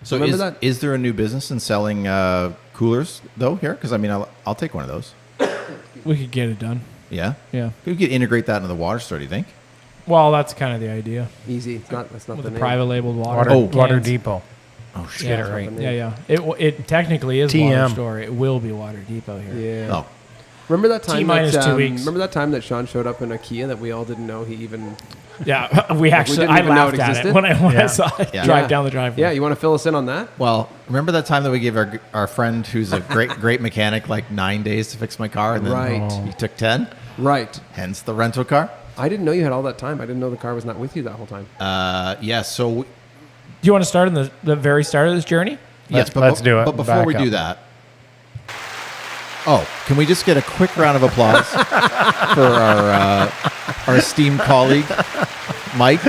So Remember that? is there a new business in selling coolers though here? Because I mean, I'll take one of those. We could get it done. Yeah. Yeah. We could integrate that into the water store. Do you think? Well, that's kind of the idea. Easy. That's not With the the name. private labeled water. Water cans. Depot. Oh shit. Yeah, Get it right. Yeah. It technically is TM. Water Store. It will be Water Depot here. Yeah. Oh. Remember that time? T-minus 2 weeks. Remember that time that Sean showed up in a Kia that we all didn't know he even. Yeah, we actually. didn't I even know laughed it at it existed? when I Yeah. saw it Yeah. drive down the driveway. Yeah, you want to fill us in on that? Well, remember that time that we gave our friend who's a great mechanic like 9 days to fix my car, and then Right. he took 10. Right. Hence the rental car. I didn't know you had all that time. I didn't know the car was not with you that whole time. Yes. So Do you want to start in the very start of this journey? yes, Let's do it. But before Back we up. do that, can we just get a quick round of applause for our esteemed colleague Mike,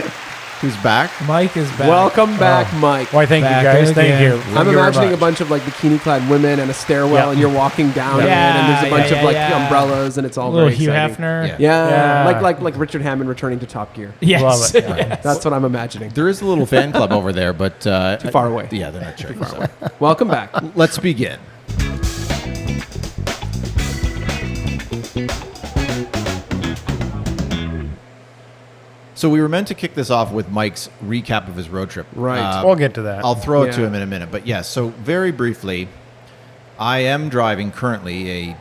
who's back? Mike is back. Welcome back, Mike. Why, thank Back you guys. Thank again. you. I'm Thank you very imagining a much. bunch of like bikini-clad women and a stairwell, Yeah. and you're walking down it, Yeah, and there's a bunch yeah, of like yeah. umbrellas, and it's all little very Hugh exciting. Hefner. Yeah. Yeah, Yeah. like Richard Hammond returning to Top Gear. Yes. Love it. Yes. That's what I'm imagining. There is a little fan club over there, but Too far away. Yeah, they're not sure. So. Welcome back. Let's begin. So we were meant to kick this off with Mike's recap of his road trip. Right. We'll get to that. I'll throw it to Yeah. him in a minute. But yes, so very briefly, I am driving currently a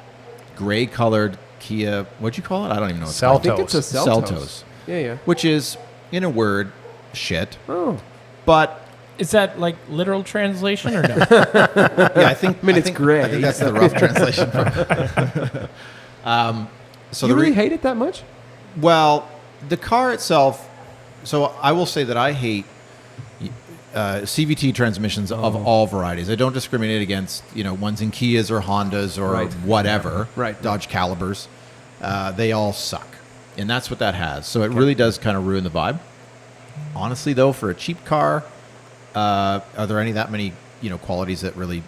gray-colored Kia. What'd you call it? I don't even know what it's I called. think it's a Seltos. Seltos. Yeah. Which is, in a word, shit. Oh, But Is that like literal translation or no? yeah, I think. I mean, it's gray. I think that's the rough translation. So you the really hate it that much? Well, the car itself. So I will say that I hate CVT transmissions of all varieties. I don't discriminate against ones in Kias or Hondas or Right. whatever. Right. Dodge Calibers. They all suck, and that's what that has. So it really does kind of ruin the vibe. Honestly, though, for a cheap car, are there that many qualities that really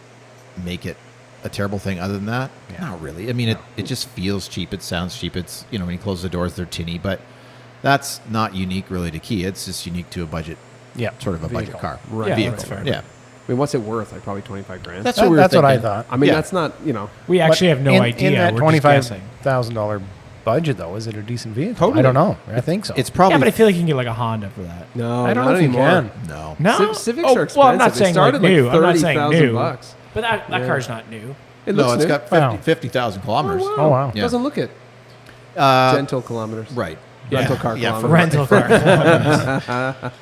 make it a terrible thing? Other than that, not really. I mean, it just feels cheap. It sounds cheap. It's when you close the doors, they're tinny, but that's not unique really to Kia. It's just unique to a budget, sort of a budget Vehicle. car, Right. Yeah, vehicle. that's fair. Yeah, I mean, what's it worth? Like probably 25 grand. that's what we were That's what I thinking. thought. I mean, Yeah. that's not, We actually But have no in, idea. In that We're just guessing. $25,000 budget, though, is it a decent vehicle? Totally. I don't know. I think so. It's probably Yeah, but I feel like you can get like a Honda for that. No, I don't not know if you anymore. can. no. No, Civics are expensive. Well, I'm not They saying started like new. I'm not 30,000 saying new. bucks. But that Yeah. car's not new. It No, looks it's new. got Wow. 50,000 kilometers. Oh, wow. Yeah. Doesn't look it. Gentle kilometers. Right. Rental car Yeah, for kilometers. Rental car.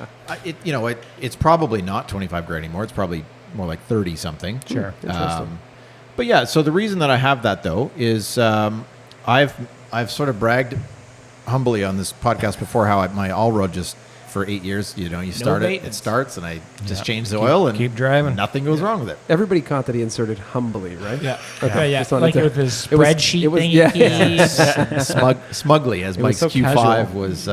It's probably not 25 grand anymore. It's probably more like 30 something. Sure. Interesting. But yeah, so the reason that I have that though is I've sort of bragged humbly on this podcast before how my all-road just for 8 years, you start it, it maintenance. starts, and I just change the oil and keep driving. Nothing goes wrong with it. Everybody caught that he inserted humbly, right? Yeah. Okay. Yeah. Just wanted Like to- with his it was- spreadsheet it was- thing. yeah. Smugly, as It Mike's was so Q5 casual. was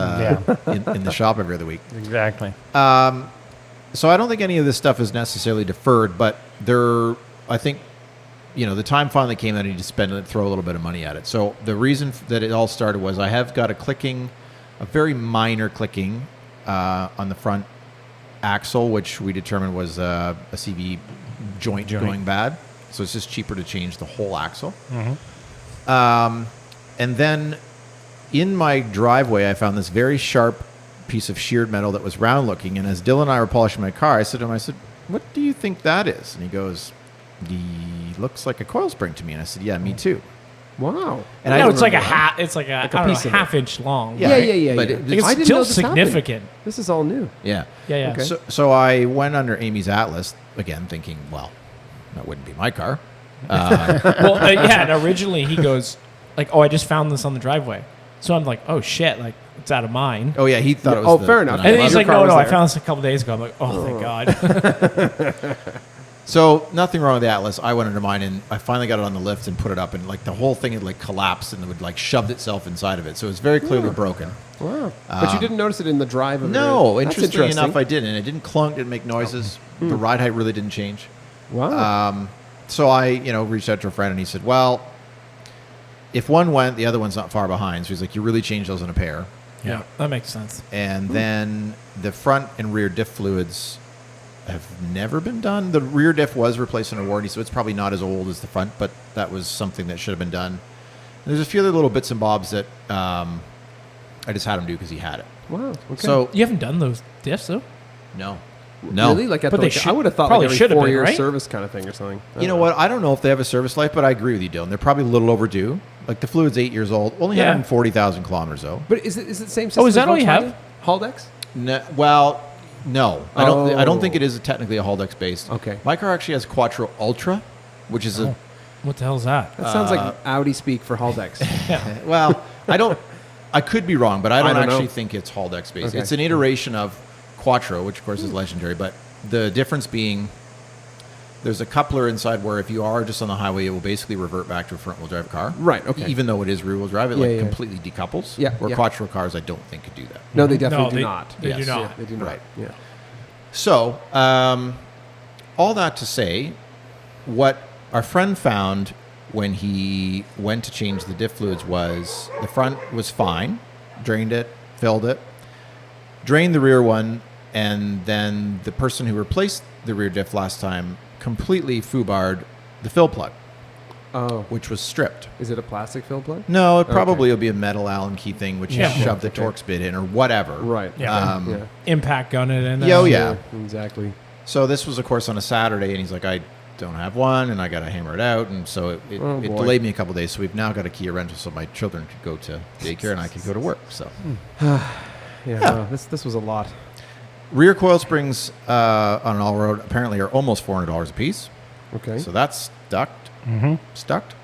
in the shop every other week. Exactly. So I don't think any of this stuff is necessarily deferred, but I think, the time finally came that I need to spend and throw a little bit of money at it. So the reason that it all started was I have got a very minor clicking on the front axle, which we determined was a CV joint going bad. So it's just cheaper to change the whole axle. And then in my driveway, I found this very sharp piece of sheared metal that was round looking. And as Dylan and I were polishing my car, I said to him, what do you think that is? And he goes, he looks like a coil spring to me. And I said, yeah, me too. Wow. And No, I it's like a remember that. half. It's like a, Like a I don't know, piece of it. half-inch long. Yeah. But yeah. it- Like, I it's didn't still know this happened. significant. This is all new. Yeah. Yeah. Okay. So I went under Amy's Atlas, again, thinking, well, that wouldn't be my car. Well, yeah. And originally he goes like, "Oh, I just found this on the driveway." So I'm like, "Oh shit!" Like it's out of mine. Oh, yeah, he thought it was Oh, the- fair the enough. And then he's 911. like, car "No, was no, I there. found this a couple days ago." I'm like, "Oh, thank God." So nothing wrong with the Atlas. I went under mine, and I finally got it on the lift and put it up, and like the whole thing had like collapsed and it would like shoved itself inside of it. So it was very clearly broken. Wow. But you didn't notice it in the drive of it. No, That's interestingly interesting. enough, I didn't. And it didn't clunk, didn't make noises. The ride height really didn't change. Wow. So I, reached out to a friend, and he said, well, if one went, the other one's not far behind. So he's like, you really change those in a pair. Yeah, that makes sense. And then the front and rear diff fluids have never been done. The rear diff was replaced under warranty, so it's probably not as old as the front, but that was something that should have been done. And there's a few other little bits and bobs that I just had him do because he had it. Wow. Okay. So You haven't done those diffs though. no. Really? Like, But they I would have thought probably like should every have been, 4-year right? service kind of thing or something. You know what? I don't know if they have a service life, but I agree with you, Dylan. They're probably a little overdue. Like the fluid's 8 years old, only Yeah. 140,000 kilometers though. But is it the same system? Oh, is that as all you have? Volkswagen? Haldex? Well, no, I don't. I don't think Oh. it is technically a Haldex based. Okay. My car actually has Quattro Ultra, which is a What the hell is that? That sounds like Audi speak for Haldex. well. I don't. I could be wrong, but I don't don't know. actually think it's Haldex based. Okay. It's an iteration of Quattro, which of course is legendary. But the difference being, there's a coupler inside where if you are just on the highway, it will basically revert back to a front wheel drive car. Right, okay. Even though it is rear wheel drive, it Yeah, like yeah. completely decouples. Yeah, Where yeah. Quattro cars, I don't think could do that. No, they definitely No, do they- not. they do Yes. not. Yeah, they do not. Right. Yeah. So, all that to say, what our friend found when he went to change the diff fluids was the front was fine, drained it, filled it, drained the rear one, and then the person who replaced the rear diff last time completely foobarred the fill plug, Oh, which was stripped. is it a plastic fill plug? No, it probably will be a metal Allen key thing, which Yeah. you shove the Okay. Torx bit in or whatever. Right. Yeah. Um, Yeah. Impact gun it in there. Yeah, oh, yeah. Exactly. So this was, of course, on a Saturday, and he's like, I don't have one, and I got to hammer it out. And so it Oh, boy. delayed me a couple days. So we've now got a Kia rental so my children could go to daycare and I could go to work. So Yeah. no, this was a lot. rear coil springs on an all-road apparently are almost $400 a piece. Okay. So that's sucked. Sucked.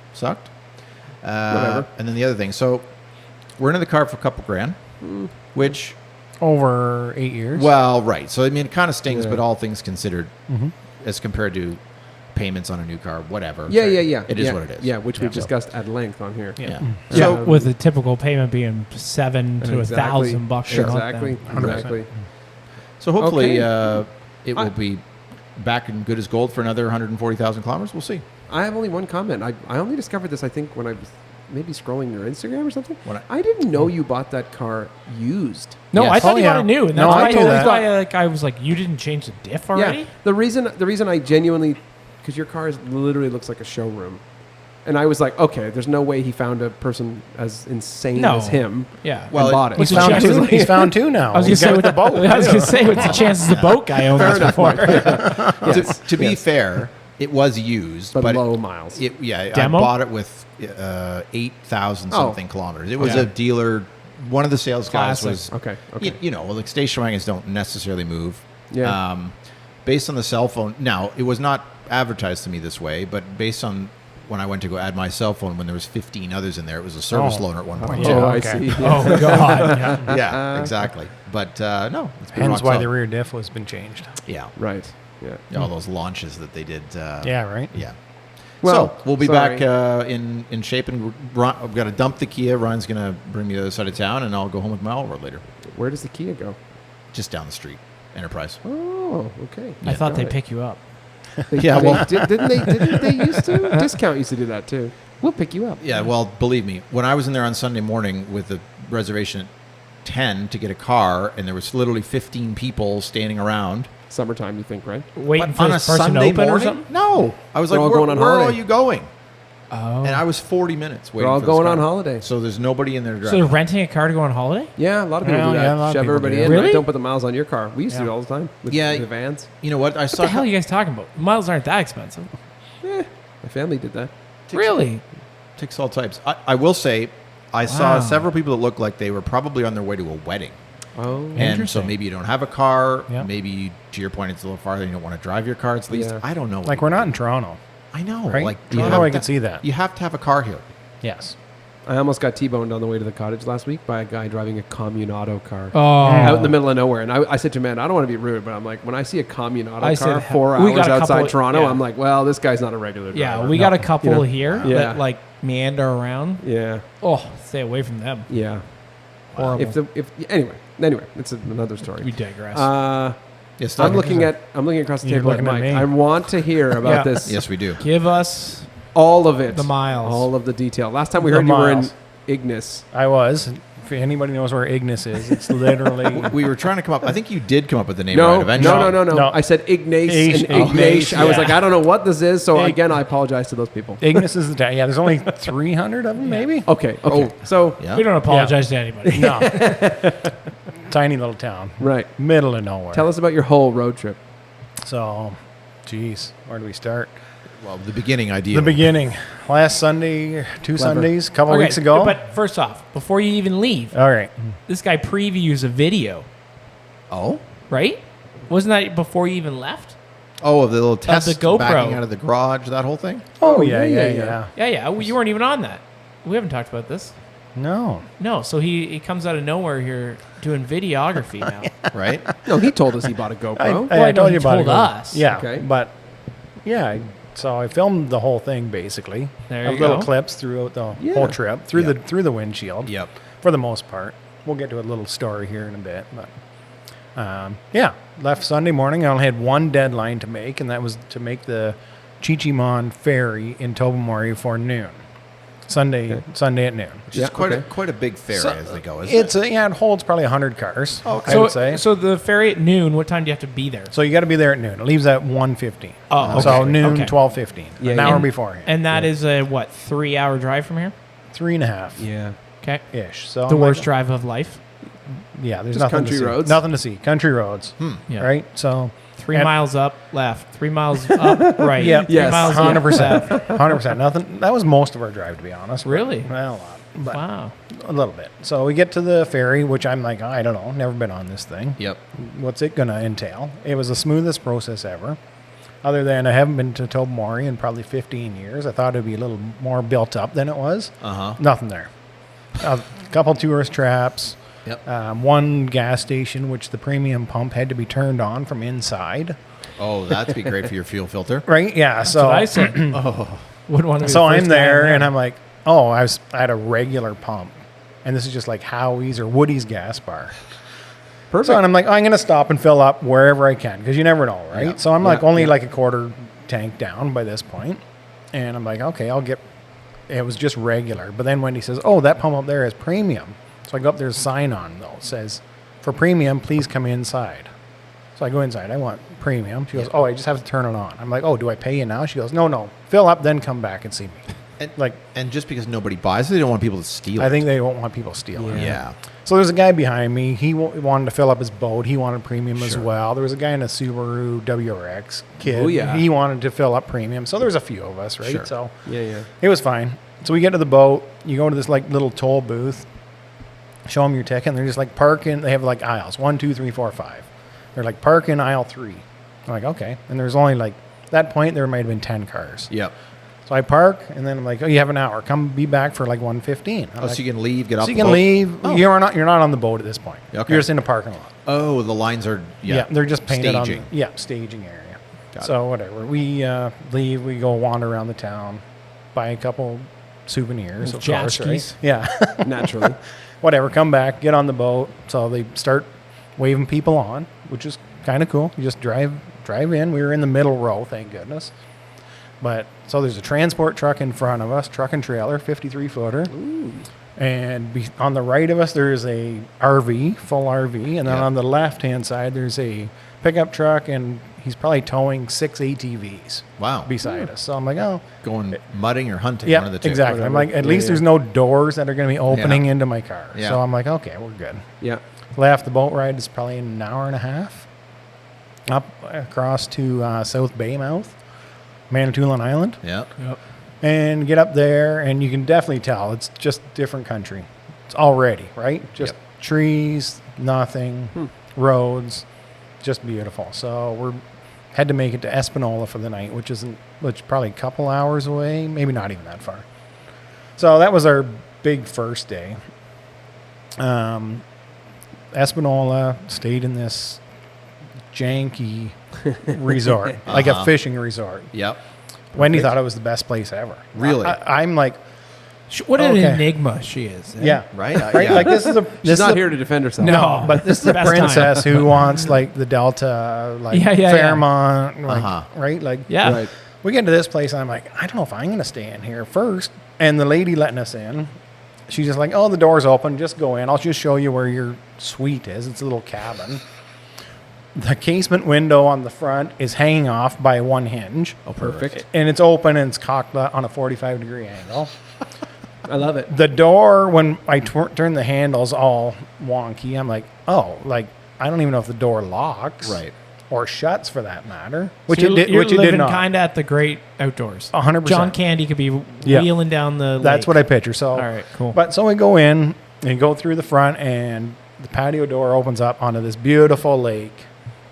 Whatever. And then the other thing. So we're into the car for a couple grand, which, Over 8 years. well, right. So, I mean, it kind of stings, Yeah. but all things considered, as compared to payments on a new car, whatever. Yeah. It is yeah, what it is. Yeah, which we've So- discussed at length on here. Yeah. Yeah, So, with the typical payment being $700 to Exactly. $1,000 a month. Exactly. then. Exactly. so hopefully Okay. it I- will be back in good as gold for another 140,000 kilometers. We'll see. I have only one comment. I only discovered this, I think, when I was maybe scrolling your Instagram or something. When I didn't know you bought that car used. No, Yes. I thought Oh, you yeah. bought it new, and No, that's I why, totally that's thought- why I was like, you didn't change the diff already? Yeah. The reason I genuinely, because your car literally looks like a showroom, and I was like, okay, there's no way he found a person as insane No. as him. Yeah. Well, and bought it. What's He's the found, chances two, of- he's found two now. I was He's gonna say got with the boat. I was gonna say what's the chances the boat guy owned Fair this enough, before? Yes. To be Yes. fair, it was used, But but low miles. Demo? I bought it with 8,000 something Oh. kilometers. It was Yeah. a dealer. One of the sales guys Classic. was Okay. Okay. You know, like station wagons don't necessarily move. Yeah. Based on the cell phone, now it was not advertised to me this way, but based on when I went to go add my cell phone, when there was 15 others in there, it was a service Oh. loaner at one Oh, point. Yeah, too. I okay. see. Yeah. Oh God! Yeah. Yeah, exactly. But no, it's been Hence rock why solid. the rear diff was been changed. Yeah, Right. Yeah. all those launches that they did. Yeah, right? Yeah. Well, so we'll be sorry. back in shape, and I've got to dump the Kia. Ryan's going to bring me to the other side of town, and I'll go home with my all-road later, Where does the Kia go? just down the street, Enterprise. Oh, okay. I thought Got they'd it. pick you up. Yeah, well- didn't they used to? Discount used to do that too. We'll pick you up. Yeah, well, believe me, when I was in there on Sunday morning with a reservation at 10 to get a car, and there was literally 15 people standing around. Summertime, you think, right? Waiting But for on this a person to Sunday open or morning? something. No, I was They're like, all where, going on where are holiday. you going? Oh. And I was 40 minutes They're waiting. all for this going car. on holiday. So there's nobody in there to drive. So they're renting a car to go on holiday? Yeah, a lot of people Yeah, do that. yeah, a lot of Shove people everybody do in. that. Right? Really? Don't put the miles on your car. We used to do Yeah. it all the time with Yeah. the vans. You know what? I What saw the hell are you guys talking about? Miles aren't that expensive. My family did that. Really? takes all types. I will say, I saw Wow. several people that looked like they were probably on their way to a wedding. Oh, And so Interesting. maybe you don't have a car. Yeah. Maybe, to your point, it's a little farther. You don't want to drive your car. It's least. Yeah. I don't know. Like, we're not in Toronto, I know. right? Like, Toronto, I can see that. You have to have a car here. Yes. I almost got T-boned on the way to the cottage last week by a guy driving a Communauto car. Oh. Out in the middle of nowhere. And I said to him, man, I don't want to be rude, but I'm like, when I see a Communauto I car said, 4 we hours got a outside couple- Toronto, yeah. I'm like, well, this guy's not a regular driver. Yeah, we got a couple You know? here Yeah. that like meander around. Yeah, Oh, stay away from them. yeah. Horrible. Anyway, it's another story. We digress. Yes, I'm looking across the You're table at looking at Mike. me. I want to hear about Yeah. this. Yes, we do. Give us All of it. the miles. All of the detail. Last time we The heard you were in miles. Ignis. I was If anybody knows where Ignis is, it's literally. We were trying to come up. I think you did come up with the name No, right eventually. no. No. I said Ignace Ish, and Ignace. I was yeah. like, I don't know what this is. So Ig- again, I apologize to those people. Ignis is the town. Yeah, there's only 300 of them, maybe. Okay. Oh. So Yeah. We don't apologize to anybody. No. Tiny little town, right. middle of nowhere. Tell us about your whole road trip. So, geez, where do we start? Well, the beginning idea. The beginning. Last Sunday, two Clever. Sundays, a couple Okay, weeks ago. But first off, before you even leave, All right. this guy previews a video, Oh. right? Wasn't that before you even left? Oh, of the little test the GoPro. backing out of the garage, that whole thing. Oh, yeah, yeah. Yeah. Well, you weren't even on that. We haven't talked about this. No. No, so he comes out of nowhere here doing videography now. Right? No, he told us he bought a GoPro. Well, I I know told he you about told it. us. Yeah. Okay. But, yeah. So I filmed the whole thing, basically. There Of you little go. clips throughout the Yeah. whole trip, through Yep. the windshield. Yep. For the most part. We'll get to a little story here in a bit. But, yeah. Left Sunday morning. I only had one deadline to make, and that was to make the Chichimon ferry in Tobermory for noon. Sunday at noon. Which Yeah, is quite okay. a big ferry So, as they go, isn't It's it? yeah, it holds probably 100 cars. Okay. I would say. So the ferry at noon, what time do you have to be there? So you got to be there at noon. It leaves at 1:15. Oh, So okay. noon, Okay. 12:15. Yeah, an hour And- beforehand. And that is a, 3-hour drive from here? 3.5 Yeah. Okay. ish. So The I'm worst like, drive of life? Yeah, there's Just nothing country to see. roads? Nothing to see. Country roads. Yeah. Right. So 3 And- miles up, left. 3 miles up, right. Yeah. 3 Yes. miles 100%. left. 100%. Nothing. That was most of our drive, to be honest. Really? Well, a lot. But Wow. a little bit. So we get to the ferry, which I'm like, I don't know, never been on this thing. Yep. What's it going to entail? It was the smoothest process ever. Other than I haven't been to Tobermory in probably 15 years. I thought it would be a little more built up than it was. Uh-huh. Nothing there. A couple tourist traps. Yep. One gas station, which the premium pump had to be turned on from inside. Oh, that'd be great for your fuel filter. Right? Yeah. So So I said, wouldn't want to be So the I'm first guy there, in and I'm like, oh, I had a regular pump, and this is just like Howie's or Woody's gas bar. Perfect. So and I'm like, I'm gonna stop and fill up wherever I can because you never know, right? Yeah. So I'm like Yeah, only yeah. like a quarter tank down by this point, and I'm like, okay, I'll get. It was just regular, but then Wendy says, oh, that pump up there is premium. So I go up, there's a sign on though, it says, for premium, please come inside. So I go inside. I want premium. She goes, oh, I just have to turn it on. I'm like, oh, do I pay you now? She goes, no, fill up, then come back and see me. And, Like, and just because nobody buys it, they don't want people to steal it. I think they won't want people stealing. Yeah. So there's a guy behind me. He wanted to fill up his boat. He wanted premium as Sure. well. There was a guy in a Subaru WRX kid. Oh, yeah. He wanted to fill up premium. So there's a few of us, right? Sure. So Yeah. it was fine. So we get to the boat. You go to this like little toll booth. Show them your ticket. And they're just like parking. They have like aisles 1, 2, 3, 4, 5. They're like park in aisle 3. I'm like, okay. And there's only like at that point there might have been 10 cars. Yep. So I park and then I'm like, oh, you have an hour. Come be back for like 1:15. I'm Oh, like, so you can leave, get off so you the can boat? leave. Oh. You're not on the boat at this point. Okay. You're just in the parking lot. Oh, the lines are, Yeah, they're just painted staging. on. Staging area. Got So whatever. We leave. We go wander around the town, buy a couple souvenirs. Of course, right? Tchotchkes. Yeah. Naturally. Whatever. Come back. Get on the boat. So they start waving people on, which is kind of cool. You just drive in. We were in the middle row, thank goodness. But so there's a transport truck in front of us, truck and trailer, 53 footer. And on the right of us, there's a RV, full RV. And then Yeah. on the left hand side, there's a pickup truck, and he's probably towing 6 ATVs Wow. beside us. So I'm like, oh, Going mudding or hunting, yeah, one of the two. exactly. I'm Whatever. like, at Yeah, least yeah. there's no doors that are going to be opening into my car. Yeah. So I'm like, okay, we're good. Yeah. Left the boat ride is probably an hour and a half up across to South Baymouth, Manitoulin Island. Yep. Yep. And get up there, and you can definitely tell it's just different country. It's already, right? Just Yep. trees, nothing, roads, just beautiful. So we had to make it to Espanola for the night, which probably a couple hours away, maybe not even that far. So that was our big first day. Espanola, stayed in this janky resort, like a fishing resort. Yep. Wendy thought it was the best place ever. Really? I'm like, What an Okay. enigma she is. eh? yeah, Right? right. Yeah. Like this is a She's this not is a, here to defend herself. No. but this is a Best time. princess who wants like the Delta, like Yeah, yeah, yeah. Fairmont, like, Uh-huh. right? Like, Yeah. Right. we get to this place, and I'm like, I don't know if I'm going to stay in here first. And the lady letting us in she's just like, oh, the door's open. Just go in. I'll just show you where your suite is. It's a little cabin. The casement window on the front is hanging off by one hinge. Oh, perfect. And it's open and it's cocked on a 45-degree angle. I love it. The door, when I turn the handles all wonky, I'm like, oh, like, I don't even know if the door locks. Right. Or shuts, for that matter. Which you're living kind of at the great outdoors. 100%. John Candy could be Yeah. wheeling down the That's lake. what I picture. So, All right, cool. But so we go in and go through the front, and the patio door opens up onto this beautiful lake,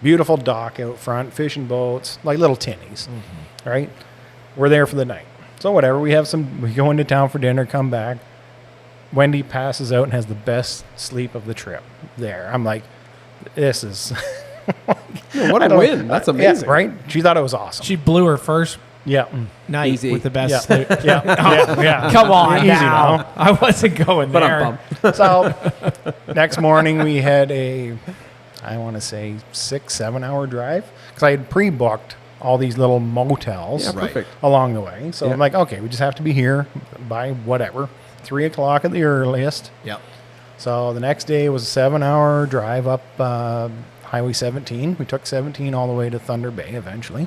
beautiful dock out front, fishing boats, like little tinnies. Right? We're there for the night. So whatever, we go into town for dinner, come back. Wendy passes out and has the best sleep of the trip there. I'm like, this is What a win. That's amazing. Yeah, right? She thought it was awesome. She blew her first Yeah. night Easy. with the best Yeah. sleep. Yeah. Come on Easy now. now. I wasn't going But there. I'm bummed. So next morning we had I want to say 6-7 hour drive, because I had pre-booked all these little motels Yeah, perfect. along the way. So Yeah. I'm like, okay, we just have to be here by whatever, 3 o'clock at the earliest. Yep. So the next day was a 7-hour drive up Highway 17. We took 17 all the way to Thunder Bay eventually.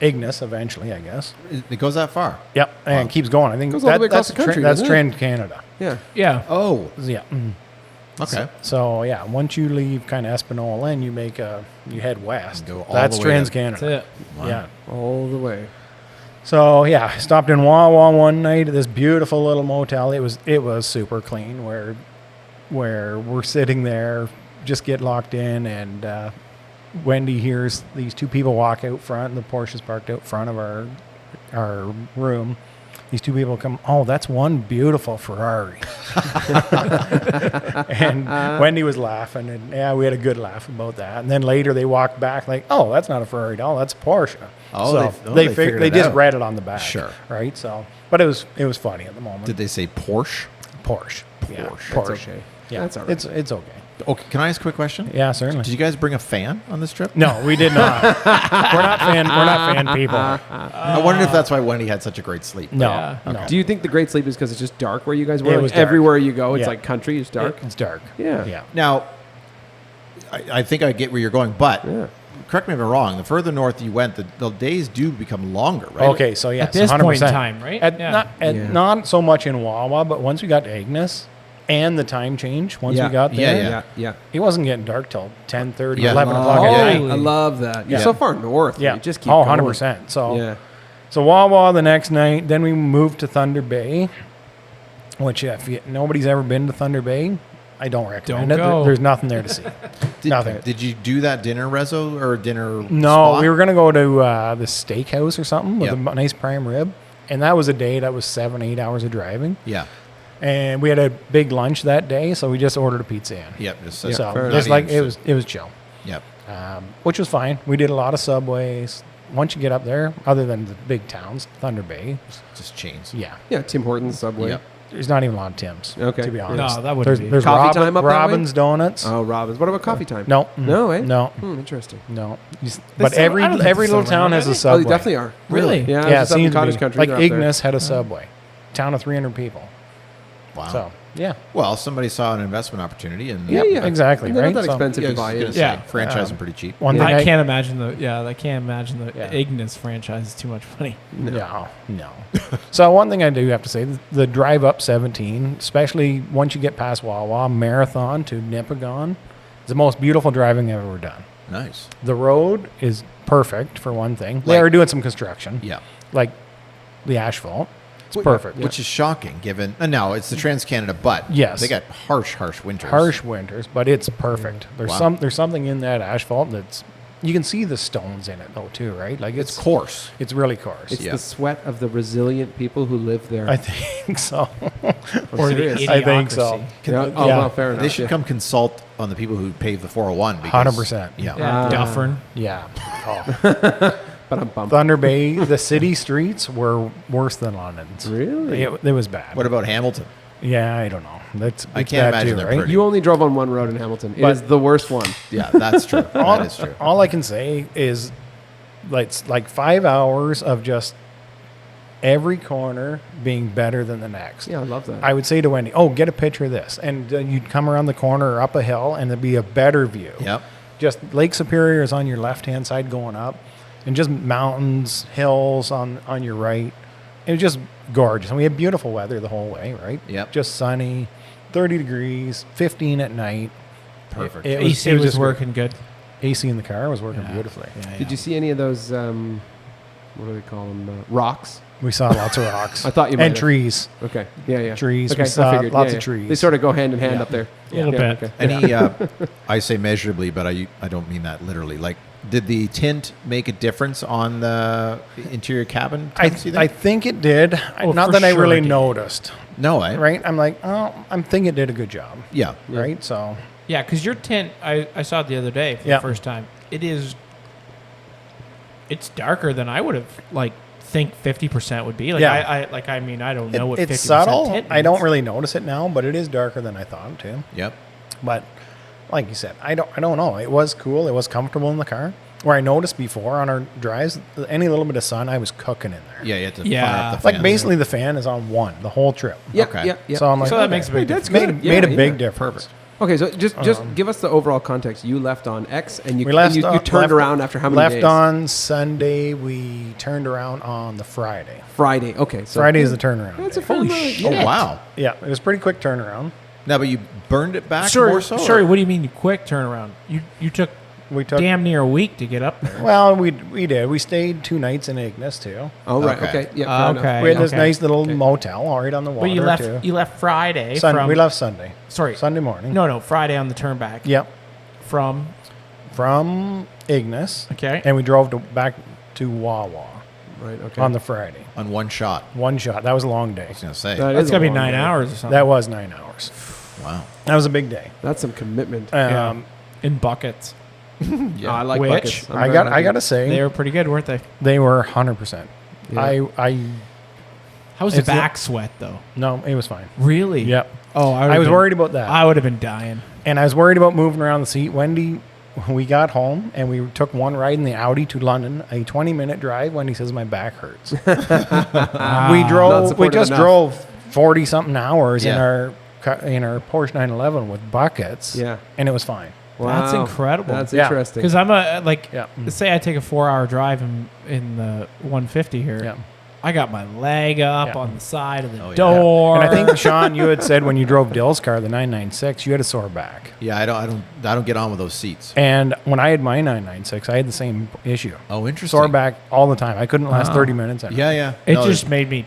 Ignis eventually, I guess. It goes that far. Yep, and keeps going. I think Goes all the way across the country, That's doesn't it? Trans Canada. Yeah. Yeah. Oh, Yeah. okay. So yeah, once you leave kind of Espanola and you head west. Go all That's the way Trans to- That's Canada. it. Yeah. All the way. So yeah, I stopped in Wawa one night at this beautiful little motel. It was super clean where we're sitting there, just get locked in, and Wendy hears these two people walk out front, and the Porsche's parked out front of our room. These two people come, oh, that's one beautiful Ferrari. And Wendy was laughing, and yeah, we had a good laugh about that. And then later they walked back like, oh, that's not a Ferrari doll, that's a Porsche. Oh, so they figured they it just out. read it on the back. Sure. Right? So, but it was funny at the moment. Did they say Porsche? Porsche. Yeah, Porsche. That's Porsche. okay. Yeah, That's all right. It's okay. Okay, can I ask a quick question? Yeah, certainly. Did you guys bring a fan on this trip? No, we did not. We're not fan people. I wondered if that's why Wendy had such a great sleep. No, Yeah. no. Do you think the great sleep is because it's just dark where you guys were? It Like, was dark. everywhere you go, it's Yeah. like country. It's dark. It's dark. Yeah. Yeah. Now, I think I get where you're going, but Yeah. correct me if I'm wrong. The further north you went, the days do become longer, right? Okay, so yes, At this 100%. point in time, right? Yeah. Yeah. Not so much in Wawa, but once we got to Ignis and the time change, once we got Yeah, there, yeah. Yeah. it wasn't getting dark till 10:30, Yeah. 11 o'clock Oh, at Yeah. night. I love that. You're Yeah. so far north. Yeah, You just keep oh, going. 100%. So, Yeah. so Wawa the next night, then we moved to Thunder Bay, which nobody's ever been to Thunder Bay, I don't recommend Don't it. go. There's nothing there to see. Nothing. Did you do that dinner rezo or dinner? No, spot? we were going to go to the steakhouse or something with Yep. a nice prime rib. And that was a day that was 7-8 hours of driving. Yeah. And we had a big lunch that day, so we just ordered a pizza in. Yep. Just, Yeah, So fair just not like even- it was chill, Yep. which was fine. We did a lot of subways. Once you get up there, other than the big towns, Thunder Bay, Just chains. yeah, Yeah. Tim Hortons, Subway. Yep. there's not even a lot of Tim's. Okay. To be No, honest, that wouldn't be. There's Coffee time up that way? Robin's Donuts. Oh, Robin's. What about coffee time? No, No, eh? no, Interesting. no. But still- every I don't think every they're little still town around, has are a they? subway. Oh, they definitely are. Really? Yeah. Yeah, it just up in seems to Cottage be. Country. Like they're up there. Ignis had a subway. Town of 300 people. Wow. So yeah, Well, somebody saw an investment opportunity, and Yeah, yeah. exactly, And they're right? not that So- expensive Yeah, to buy in. Yeah. franchising pretty cheap. one thing I can't imagine the Yeah. Ignis franchise is too much money. No. So one thing I do have to say, the drive up 17, especially once you get past Wawa, Marathon to Nipigon, is the most beautiful driving I've ever done. Nice. The road is perfect for one thing. They Like- are doing some construction, Yeah. like the asphalt. It's Wh- perfect. Which is shocking, given. No, it's the Trans Canada, but Yes. they got harsh winters. Harsh winters, but it's perfect. There's Wow. there's something in that asphalt that's you can see the stones in it though too, right? Like It's coarse. It's really coarse. It's Yeah. the sweat of the resilient people who live there. I think so. I'm Or the serious. idiocracy. I think so. Yeah. Oh, Yeah. well, fair enough. They should yeah. come consult on the people who paved the 401. Because, 100%. Yeah. Yeah, Dufferin. Yeah. Oh. But I'm bummed. Thunder Bay, the city streets were worse than London's. Really? It was bad. What about Hamilton? Yeah, I don't know. That's I it's can't bad imagine too, they're right? pretty. You only drove on one road in Hamilton. It But- is the worst one. Yeah, that's true. That is true. All I can say is, like 5 hours of just every corner being better than the next. Yeah, I love that. I would say to Wendy, "Oh, get a picture of this," and you'd come around the corner or up a hill, and there'd be a better view. Yep. Just Lake Superior is on your left-hand side going up, and just mountains, hills on your right. It was just gorgeous, and we had beautiful weather the whole way, right? Yep. Just sunny, 30 degrees, 15 at night. Perfect. It AC it was just great. working good. AC in the car was working Yeah. beautifully. Yeah, Did you see any of those? What do they call them? Rocks. We saw lots of rocks. I thought you might and have. trees. Okay. Yeah. Trees. Okay, We saw I figured. lots Yeah, of yeah. trees. They sort of go hand in hand Yeah. up there. A little bit. Okay. Any, I say measurably, but I don't mean that literally. Like, did the tint make a difference on the interior cabin? I tints, you think? think it did. Oh, Not for that I sure really it did. noticed. No, Right? I'm like, oh, I'm thinking it did a good job. Yeah. Right? So, Yeah, because your tint, I saw it the other day for Yeah. the first time. It's darker than I would have think 50% would be. Like Yeah. I mean I don't know what 50% it's subtle. tint I don't means. really notice it now, but it is darker than I thought too. Yep. But like you said, I don't know. It was cool. It was comfortable in the car. Where I noticed before on our drives, any little bit of sun, I was cooking in there. Yeah, you had to Yeah. fire up the Like fans. basically the fan is on one the whole trip. Yeah. Okay. Yeah. Yeah. So I'm like, So that okay. makes a big That's difference. good. Made a Yeah, big yeah. difference. Okay, so just give us the overall context. You left on X, and you We left. you turned left- around after how many left days? on Sunday. We turned around on the Friday. Friday. Okay, so Friday is the turnaround. That's a day. holy Oh, wow. Yeah, it was a pretty quick turnaround. Now, but you burned it back Sorry, more so? sorry, or- what do you mean you quick turnaround? You took We took. damn near a week to get up there. Well, we did. We stayed 2 nights in Ignis too. Oh right. Okay. Okay. Yeah. Fair enough. Okay. We had this okay. nice little motel all right on the water But too. you left Friday We left Sunday. Sorry. Sunday morning. No, Friday on the turn back. Yep. From From Ignis. okay. And we drove back to Wawa Right. Okay. on the Friday. On one shot. One shot. That was a long day. I was going to say. That That's is a gotta be long 9 day. hours or something. That was 9 hours. Wow. That was a big day. That's some commitment. Yeah. in buckets. Oh, I like Which buckets. I'm I very got. happy. I got to say, They were pretty good, weren't they? they were 100%. Yeah. I How was the It's the- back sweat though? no, it was fine. Really? Yep. Oh, I was worried about that. I would have been dying. And I was worried about moving around the seat. Wendy, we got home and we took one ride in the Audi to London, a 20-minute drive. Wendy says my back hurts. we Not drove. We supportive just enough. drove 40 something hours Yeah. in our Porsche 911 with buckets. Yeah. And it was fine. That's Wow. incredible. That's Yeah. interesting. Because I'm Yeah. let's say I take a 4-hour drive in the 150 here. Yeah. I got my leg up Yeah. on the side of the Oh, yeah. door. And I think Sean, you had said when you drove Dill's car, the 996, you had a sore back. Yeah, I don't get on with those seats. And when I had my 996, I had the same issue. Oh, interesting. Sore back all the time. I couldn't last Wow. 30 minutes. in it. Yeah, yeah. it No, just made me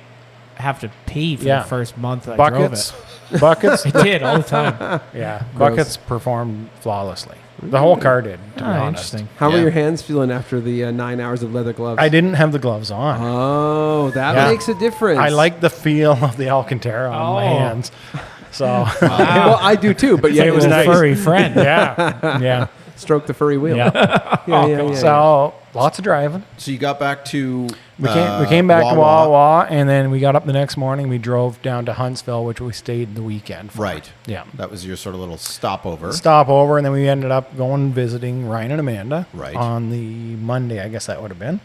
have to pee for Yeah. the first month I Buckets. drove Buckets. it. It did all the time. Yeah. Gross. Buckets performed flawlessly. The whole car did, to be Ah, honest. interesting. How were Yeah. your hands feeling after the 9 hours of leather gloves? I didn't have the gloves on. Oh, that Yeah. makes a difference. I like the feel of the Alcantara on my Oh. hands. So, Well, I do too, but yeah, It was it's a nice. furry friend. yeah. Yeah. Stroke the furry wheel. Yeah. Yeah. So, lots of driving. So you got back to We came back to Wawa, and then we got up the next morning. We drove down to Huntsville, which we stayed the weekend for. Right. Yeah. That was your sort of little stopover. Stop over, and then we ended up going visiting Ryan and Amanda Right. on the Monday. I guess that would have been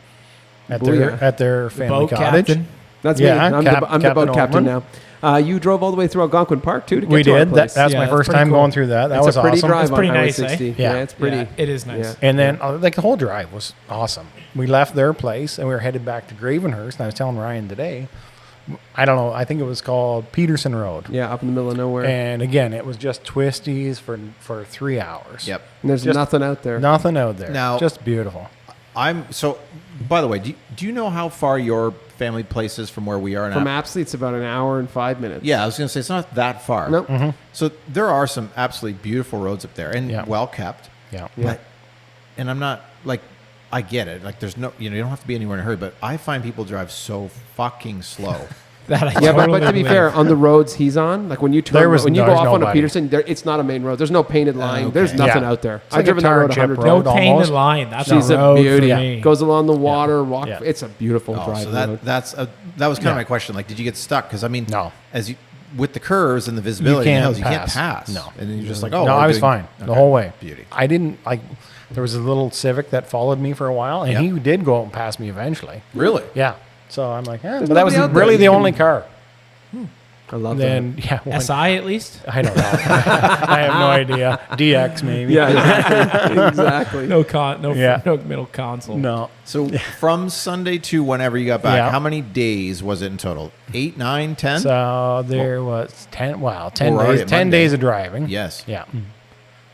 at Booyah. their family Boat cottage. captain. That's Yeah, me. I'm the Captain boat captain now. Ormond. You drove all the way through Algonquin Park too to get We to our did. place. That's Yeah, my that's first pretty time cool. going through that. That It's was a pretty awesome. drive It's pretty on Highway nice, eh? 60. Yeah. it's pretty. Yeah, it is nice. Yeah. And then, like, the whole drive was awesome. We left their place and we were headed back to Gravenhurst. And I was telling Ryan today, I don't know, I think it was called Peterson Road. Yeah, up in the middle of nowhere. And again, it was just twisties for 3 hours. Yep. And there's just nothing out there. Nothing out there. Now- just beautiful. By the way, do you know how far your family place is from where we are From now? Apsley, it's about an hour and 5 minutes. Yeah, I was going to say it's not that far. Nope. So there are some absolutely beautiful roads up there and Yeah. well kept. Yeah. Yeah. But, and I'm not like, I get it. Like, there's no, you don't have to be anywhere in a hurry. But I find people drive so fucking slow. That I Yeah, totally but to be believe. fair, on the roads he's on, like when you turn, when you go there's off on a nobody. Peterson, it's not a main road. There's no painted line. okay. There's nothing Yeah. out there. It's like I've driven a that road tar chip 100 road. no times. painted almost. line. That's She's a a road beauty. for me. Goes along the water, walk. Yeah. It's a beautiful Oh, drive. so road. that was kind of my question. Like, did you get stuck? Because I mean, No. as you with the curves and the visibility, You in the can't hills, you can't pass. pass. No. and then you're just like, oh, no, we're I was doing- fine the okay. whole way. Beauty. I didn't like. There was a little Civic that followed me for a while, and Yeah. he did go out and pass me eventually. Really? Yeah, So I'm like, There's but that was nobody out there. really You the can- only car. I love Then yeah, SI at least. I don't know. I have no idea. DX that. maybe. Yeah, exactly. Exactly. No middle console. No. So from Sunday to whenever you got back, Yeah. how many days was it in total? 8, 9, 10? So there was 10. Wow, 10 We're already days. at 10 Monday. days of driving. Yes. Yeah.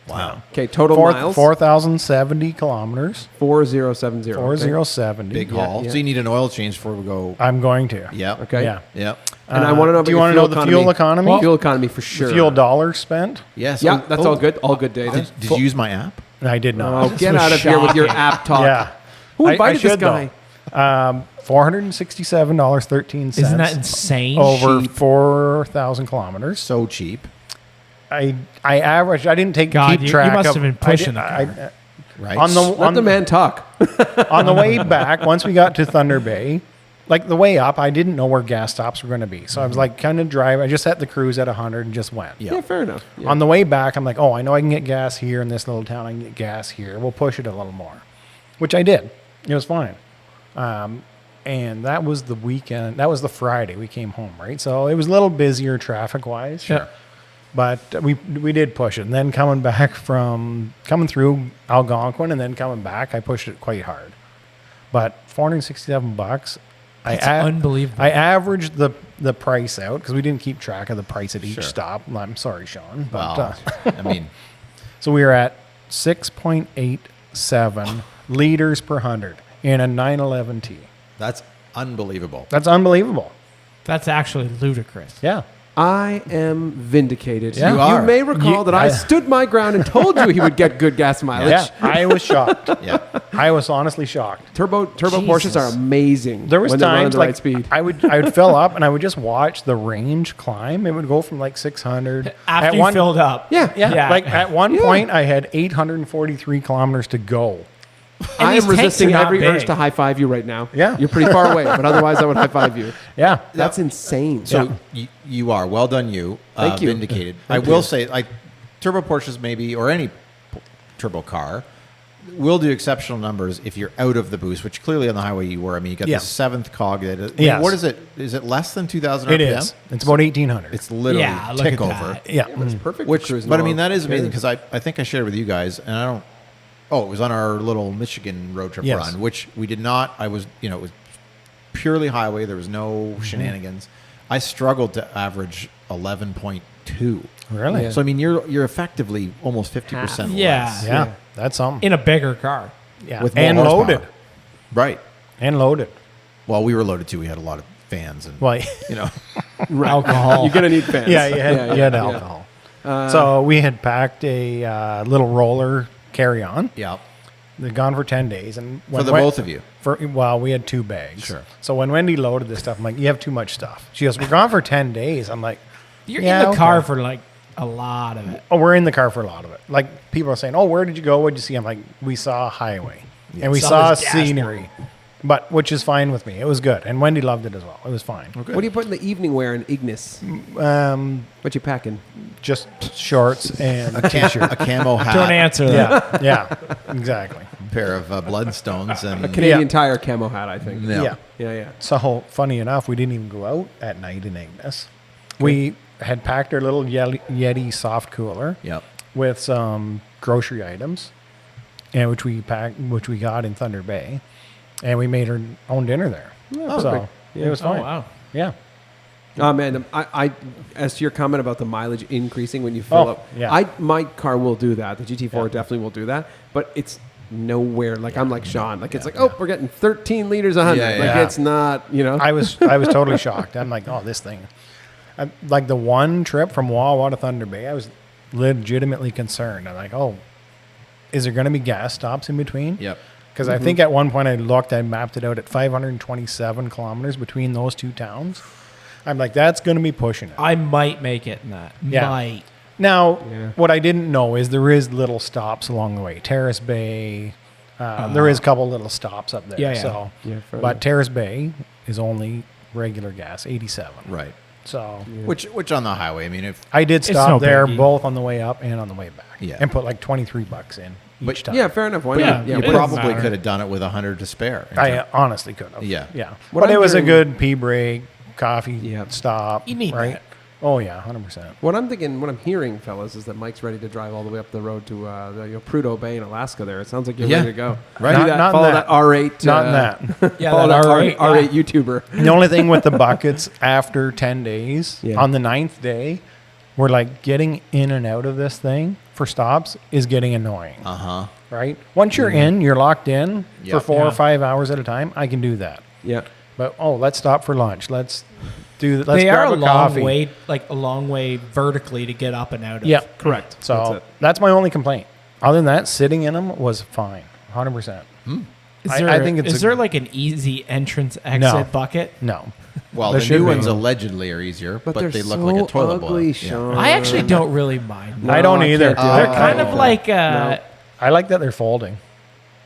Wow. Okay, total miles. 4,070 kilometers. 4070. 4070. Big Yeah, haul. yeah. So you need an oil change before we go. I'm going to. Yeah. Okay. Yeah. Yeah. And I want to know about Do you your want to know the fuel economy? Fuel economy for sure. Fuel dollars spent? Yes. Yeah, that's all good. All good data. Did you use my app? I did Oh, not. get was out of here with your shocking. app talk. Yeah. Who I invited this should, guy? though. $467.13. Isn't that insane? over cheap? 4,000 kilometers? So cheap. I averaged. I didn't God, keep you track. must of, have been I pushing did- the car. Right. on the Let the man talk. on the way back, once we got to Thunder Bay, like the way up, I didn't know where gas stops were going to be. So I was like, kind of drive. I just set the cruise at 100 and just went. Yeah. Yeah, fair enough. Yeah. On the way back, I'm like, oh, I know I can get gas here in this little town. I can get gas here. We'll push it a little more, which I did. It was fine. And that was the weekend. That was the Friday we came home, right? So it was a little busier traffic wise. Sure. But we did push it. And then coming through Algonquin and then coming back, I pushed it quite hard. But $467, That's unbelievable. I averaged the price out because we didn't keep track of the price at each Sure. stop. I'm sorry, Sean. But, Well, I mean, so we were at 6.87 liters per 100 in a 911T. that's unbelievable. That's unbelievable. That's actually ludicrous. Yeah. I am vindicated. Yeah. You are. may recall You- that I stood my ground and told you he would get good gas mileage. Yeah. I was shocked. Yeah. I was honestly shocked. Turbo Porsches are amazing. There was when they run at times the like right speed. I would fill up and I would just watch the range climb. It would go from like 600 After at you one, filled up. Yeah. Yeah, like at one Yeah. point I had 843 kilometers to go. I these am tanks resisting are not every big. urge to high five you right now. Yeah. You're pretty far away, but otherwise I would high five you. Yeah, That's insane. So you are well done. You Thank you. vindicated. Thank I will you. say, like turbo Porsches, maybe or any turbo car will do exceptional numbers if you're out of the boost, which clearly on the highway you were. I mean, you got Yeah. the 7th cog. That is, Yes. What is it? Is it less than 2,000 it RPM? is. It's about 1800. It's literally Yeah, look tick at over. that. yeah. Yeah, but it's perfect. Which, for cruising but I mean, along. that is amazing Cheers. because I think I shared with you guys, and I don't. Oh, it was on our little Michigan road trip Yes. run, which we did not. I was, it was purely highway. There was no shenanigans. I struggled to average 11.2. Really? Yeah. So I mean, you're effectively almost 50% less. Yeah. Yeah, that's something. In a bigger car. Yeah, with more and horsepower. loaded. Right. And loaded. Well, we were loaded too. We had a lot of fans and Well, you know. Alcohol. You're gonna need fans. yeah, you had yeah. alcohol. So we had packed a little roller carry-on. Yeah. They'd gone for 10 days, and For the both of you. We had 2 bags. Sure. So when Wendy loaded this stuff, I'm like, "You have too much stuff." She goes, "We're gone for 10 days." I'm like, You're Yeah, in the okay. car for like a lot of it. "Oh, we're in the car for a lot of it." Like people are saying, "Oh, where did you go? What did you see?" I'm like, "We saw a highway, and we Saw saw this dashboard. scenery." But which is fine with me. It was good, and Wendy loved it as well. It was fine. What do you put in the evening wear in Ignis? What you packing? Just shorts and a A t-shirt. camo hat. Don't answer that. Yeah, exactly. Pair of Bloodstones and Canadian Yeah. Tire camo hat, I think. Yeah. Yeah. Yeah. So funny enough, we didn't even go out at night in Ignis. We had packed our little Yeti soft cooler Yep. with some grocery items, and which we got in Thunder Bay, and we made our own dinner there. So perfect. it was Oh, fine. wow. Yeah. Oh man, I as to your comment about the mileage increasing when you fill Oh, up, yeah. my car will do that. The GT4 Yeah. definitely will do that, but it's nowhere like I'm like Sean. Like it's like, oh, we're getting 13 liters a 100. Yeah, Like yeah. it's not, I was totally shocked. I'm like, oh, this thing. Like the one trip from Wawa to Thunder Bay, I was legitimately concerned. I'm like, oh, is there going to be gas stops in between? Yep. Because I think at one point I mapped it out at 527 kilometers between those 2 towns. I'm like, that's going to be pushing it. I might make it in that. Yeah. Might. Now, Yeah. what I didn't know is there is little stops along the way. Terrace Bay, there is a couple little stops up there. Yeah, yeah. So, Yeah, fair but enough. Terrace Bay is only regular gas, 87. Right. So Which on the highway, I mean, if I did It's stop no there biggie. both on the way up and on the way back. Yeah. And put like $23 in But- each time. Yeah, fair enough. Why Yeah, not? You it doesn't probably matter. could have done it with 100 to spare. I honestly could have. Yeah. Yeah. What But I'm it was hearing- a good pee break, coffee Yeah. stop. You need right? that. Oh, yeah, 100%. What I'm thinking, what I'm hearing, fellas, is that Mike's ready to drive all the way up the road to Prudhoe Bay in Alaska. There, it sounds like you're Yeah. ready to go. Right. Do Not- that, not in follow that. that R8. Not in that. Yeah, follow that that R8, R8 yeah. YouTuber. The only thing with the buckets after 10 days, Yeah. on the 9th day, we're like getting in and out of this thing for stops is getting annoying, Uh-huh. right? Once you're in, you're locked in Yeah. for 4 Yeah. or 5 hours at a time. I can do that. Yeah. But let's stop for lunch. Let's They grab are a a coffee. long way vertically to get up and out of. Yeah, Correct. So That's that's, it. my only complaint. Other than that, sitting in them was fine, 100%. Is I- there, I think it's is a- there like an easy entrance exit No. bucket? No, Well, There the should new be. ones allegedly are easier, but they're they look so like a toilet ugly, bowl. Sean. I actually don't really mind. No, I don't I either. can't do They're it. kind Oh, of like, No. I like that they're folding.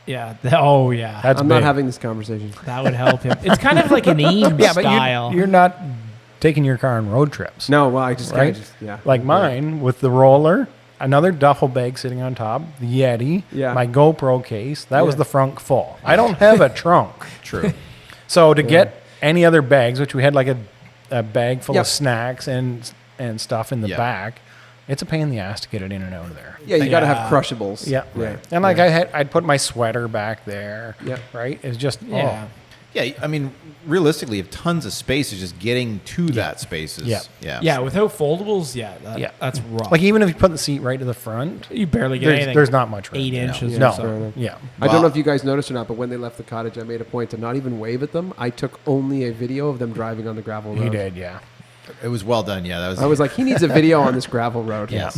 yeah. Oh yeah, That's I'm big. not having this conversation. that would help him. It's kind of like an Eames Yeah, but style. you're not taking your car on road trips. No, well, I just Right? can't. Yeah. Like mine with the roller, another duffel bag sitting on top, the Yeti, Yeah. my GoPro case. That was Yeah. the front full. I don't have a trunk. True. So to get any other bags, which we had like a bag full Yep. of snacks and stuff in the Yeah. back, it's a pain in the ass to get it in and out of there. Yeah, you got to have Yeah. crushables. Yeah. Yeah. And like Yeah. I'd put my sweater back there. Yeah. Right? It's just yeah. Yeah, I mean, realistically, you have tons of space. It's just getting to that space is, Yeah. yeah. Yeah, without foldables, Yeah. that's rough. like even if you put the seat right to the front, you barely get anything. there's not much room. 8 inches. Yeah, or No. fair so. enough. Yeah. I don't Well- know if you guys noticed or not, but when they left the cottage, I made a point to not even wave at them. I took only a video of them driving on the gravel road. He did, yeah. It was well done. Yeah, that was. I was like, he needs a video on this gravel road. Yes.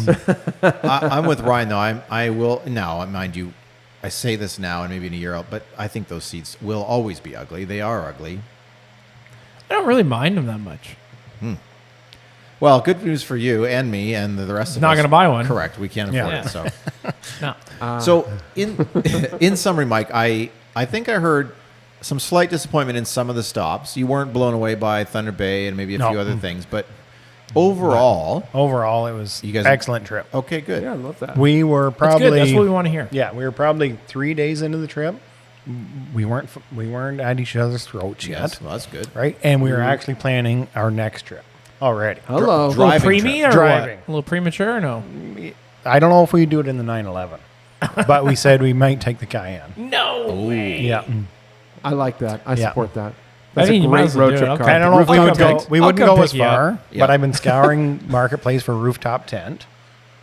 I'm with Ryan though. I will now. Mind you, I say this now and maybe in a year out, but I think those seats will always be ugly. They are ugly. I don't really mind them that much. Well, good news for you and me and the rest of Not us. gonna buy one. Correct. We can't afford Yeah. it. So, No. so in summary, Mike, I think I heard some slight disappointment in some of the stops. You weren't blown away by Thunder Bay and maybe a No. few other things, but overall, Overall, it was You guys- excellent trip. okay, good. Yeah, I love that. We were That's probably good. That's what we want to hear. Yeah, we were probably 3 days into the trip. We weren't at each other's throats Yes, yet, well, that's good. right? And we were actually planning our next trip already. Hello. A little Driving preemie or Driving. what? A little premature or no? I don't know if we do it in the 911, but we said we might take the Cayenne. No way. Yeah. I like that. I Yeah. support that. I That's think a you might great as well road do it. trip I'll car. come- I don't know if we I'll would come go. pick- We I'll wouldn't come go as pick you up. far, Yeah. but I've been scouring Marketplace for rooftop tent,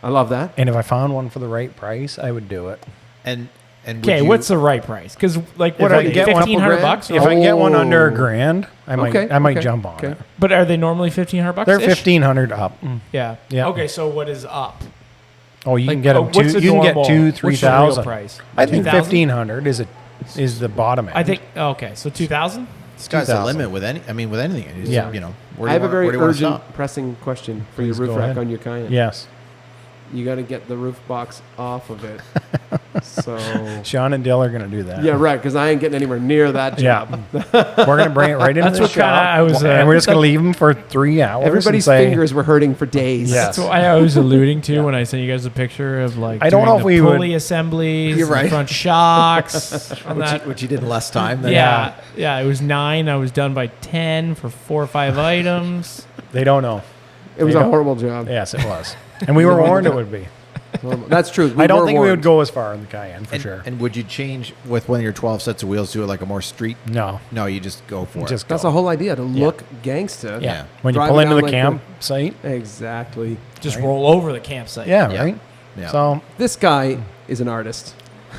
I love that. and if I found one for the right price, I would do it. And would Okay, you- what's the right price? Because like, what If are I they? get one- $1,500? If I can get one under Oh. $1,000, I might Okay, I might okay, jump on okay. it. But are they normally $1,500? They're 1,500 up. Yeah. Yeah. Okay, so what is up? Oh, you Like, can get them what's two. the You can get normal- two, what's the real 3,000. price? I think 2,000? 1,500 is the bottom end. I think okay, so 2,000. Sky's the 2,000. limit with any. I mean, with anything. It's, Yeah. You know, where I have a very where do you wanna urgent, stop? pressing question for Please your go roof rack ahead. on your Cayenne. Yes. You got to get the roof box off of it. So. Sean and Dill are going to do that. Yeah, right, because I ain't getting anywhere near that job. Yeah. We're going to bring it right into That's the what kinda shop. I was, and we're just going to leave them for 3 hours. Everybody's and say, fingers were hurting for days. Yeah. That's what I was alluding to when I sent you guys a picture of like I don't doing know if the we would- pulley assemblies, You're the right. front shocks on that. Which you did in less time. Than Yeah, yeah, it was 9. I was done by 10 for 4 or 5 items. They don't know. It was They a don't- horrible job. Yes, it was. And we were warned it would be. Horrible. That's true. I don't were think we would warned. go as far in the Cayenne for And, sure. and would you change with one of your 12 sets of wheels to like a more street? No. No, you just go for Just it. That's go. the whole idea, to look gangsta. Yeah. When you Driving pull into down the like campsite. Exactly. Just roll over the campsite. Yeah, Yeah. right? Yeah. So, This guy is an artist.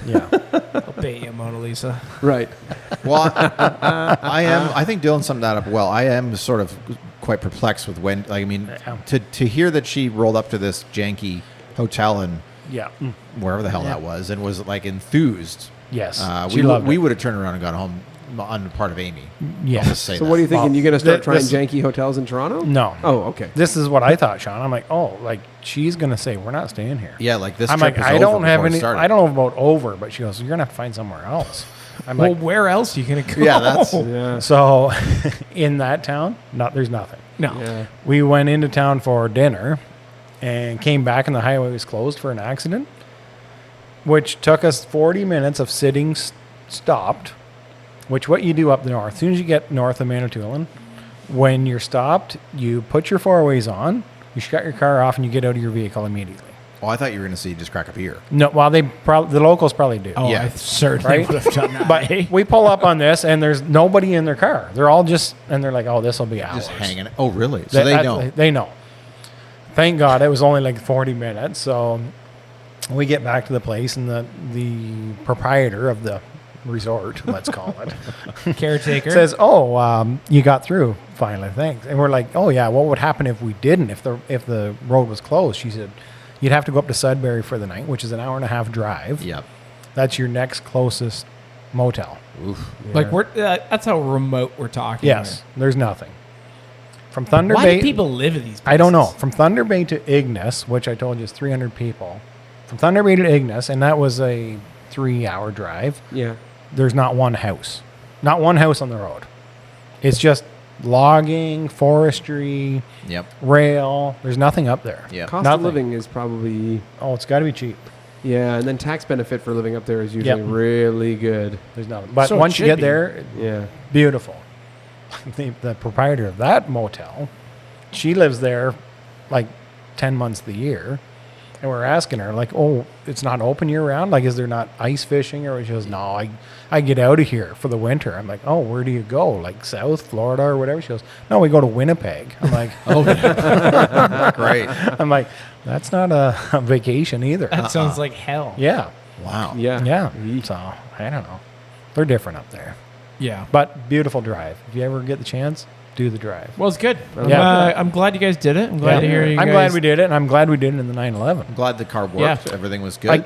yeah. I'll pay you, Mona Lisa. Right. Well, I am. I think Dylan summed that up well. I am sort of quite perplexed with when. Like, I mean, Yeah. to hear that she rolled up to this janky hotel in Yeah. wherever the hell that was and was like enthused. Yes. We She loved we it. would have turned around and gone home on the part of Amy. Yes. I'll just say So that. what are you thinking? Well, You're going to start trying this- janky hotels in Toronto? No. Oh, okay. This is what I thought, Sean. I'm like, oh, like she's gonna say we're not staying here. Yeah, like this I'm trip like, was I over don't have before it any. started. I don't know about over, but she goes, you're gonna have to find somewhere else. I'm Well, like, where else are you gonna go? Yeah, that's- Yeah. so in that town, there's nothing. no. Yeah. We went into town for dinner, and came back, and the highway was closed for an accident. which took us 40 minutes of sitting stopped, which what you do up north. As soon as you get north of Manitoulin, when you're stopped, you put your four-ways on, you shut your car off, and you get out of your vehicle immediately. Oh, I thought you were going to see just crack a beer. No, well, the locals probably do. Oh, Yeah. I certainly Right? would have done that. But we pull up on this, and there's nobody in their car. They're all and they're like, oh, this will be hours. Just hanging. Oh, really? So they know. They know. Thank God it was only like 40 minutes. So we get back to the place, and the proprietor of the resort, let's call it, Caretaker. says, "Oh, you got through finally, thanks." And we're like, "Oh yeah, what would happen if we didn't? If the road was closed?" She said, "You'd have to go up to Sudbury for the night, which is an hour and a half drive. Yep. That's your next closest motel. Oof. Like that's how remote we're talking. Yes, there's nothing from Thunder Why Bay. do people live in these places? I don't know. From Thunder Bay to Ignis, which I told you is 300 people. From Thunder Bay to Ignis, and that was a 3-hour drive. Yeah. There's not one house. Not one house on the road. It's just logging, forestry, Yep. rail. There's nothing up there. Yep. Cost Nothing. of living is probably, Oh, it's got to be cheap. yeah, and then tax benefit for living up there is usually Yep. really good. There's nothing. But So it once you should get be. there, Yeah. beautiful. The proprietor of that motel, she lives there like 10 months of the year. And we're asking her, like, oh, it's not open year round? Like, is there not ice fishing? Or she goes, no, I get out of here for the winter. I'm like, oh, where do you go? Like South Florida or whatever? She goes, no, we go to Winnipeg. I'm like, Oh, great. I'm like, that's not a vacation either. That sounds like hell. Yeah. Wow. Yeah. Yeah. So, I don't know. They're different up there. Yeah. But beautiful drive. If you ever get the chance, do the drive. Well, it's good. Yeah. I'm glad you guys did it. I'm glad to hear you I'm guys. glad we did it, and I'm glad we did it in the 911. I'm glad the car worked. Yeah. Everything was good. Like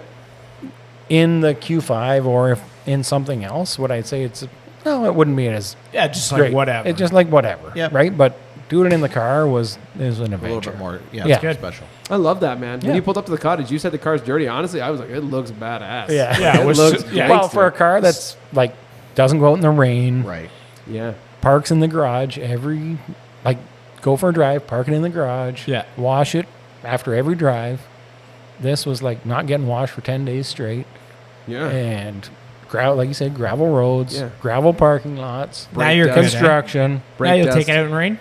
in the Q5 or if in something else, would I say it wouldn't be as Yeah, just great. like whatever. It's just like whatever. Yeah. Right? But doing it in the car is an a little adventure. bit more. Yeah. Yeah. It's Good. special. I love that, man. Yeah. When you pulled up to the cottage, you said the car's dirty. Honestly, I was like, it looks badass. Yeah. Yeah, it which- looks yeah. Well, gangster. for a car that's like doesn't go out in the rain, Right. Yeah. parks in the garage go for a drive, park it in the garage, Yeah. wash it after every drive. This was like not getting washed for 10 days straight. Yeah. And gravel, like you said, gravel roads, Yeah. gravel parking lots, Now you're Break good. dust. construction. Now Brake you'll dust. take it out in rain.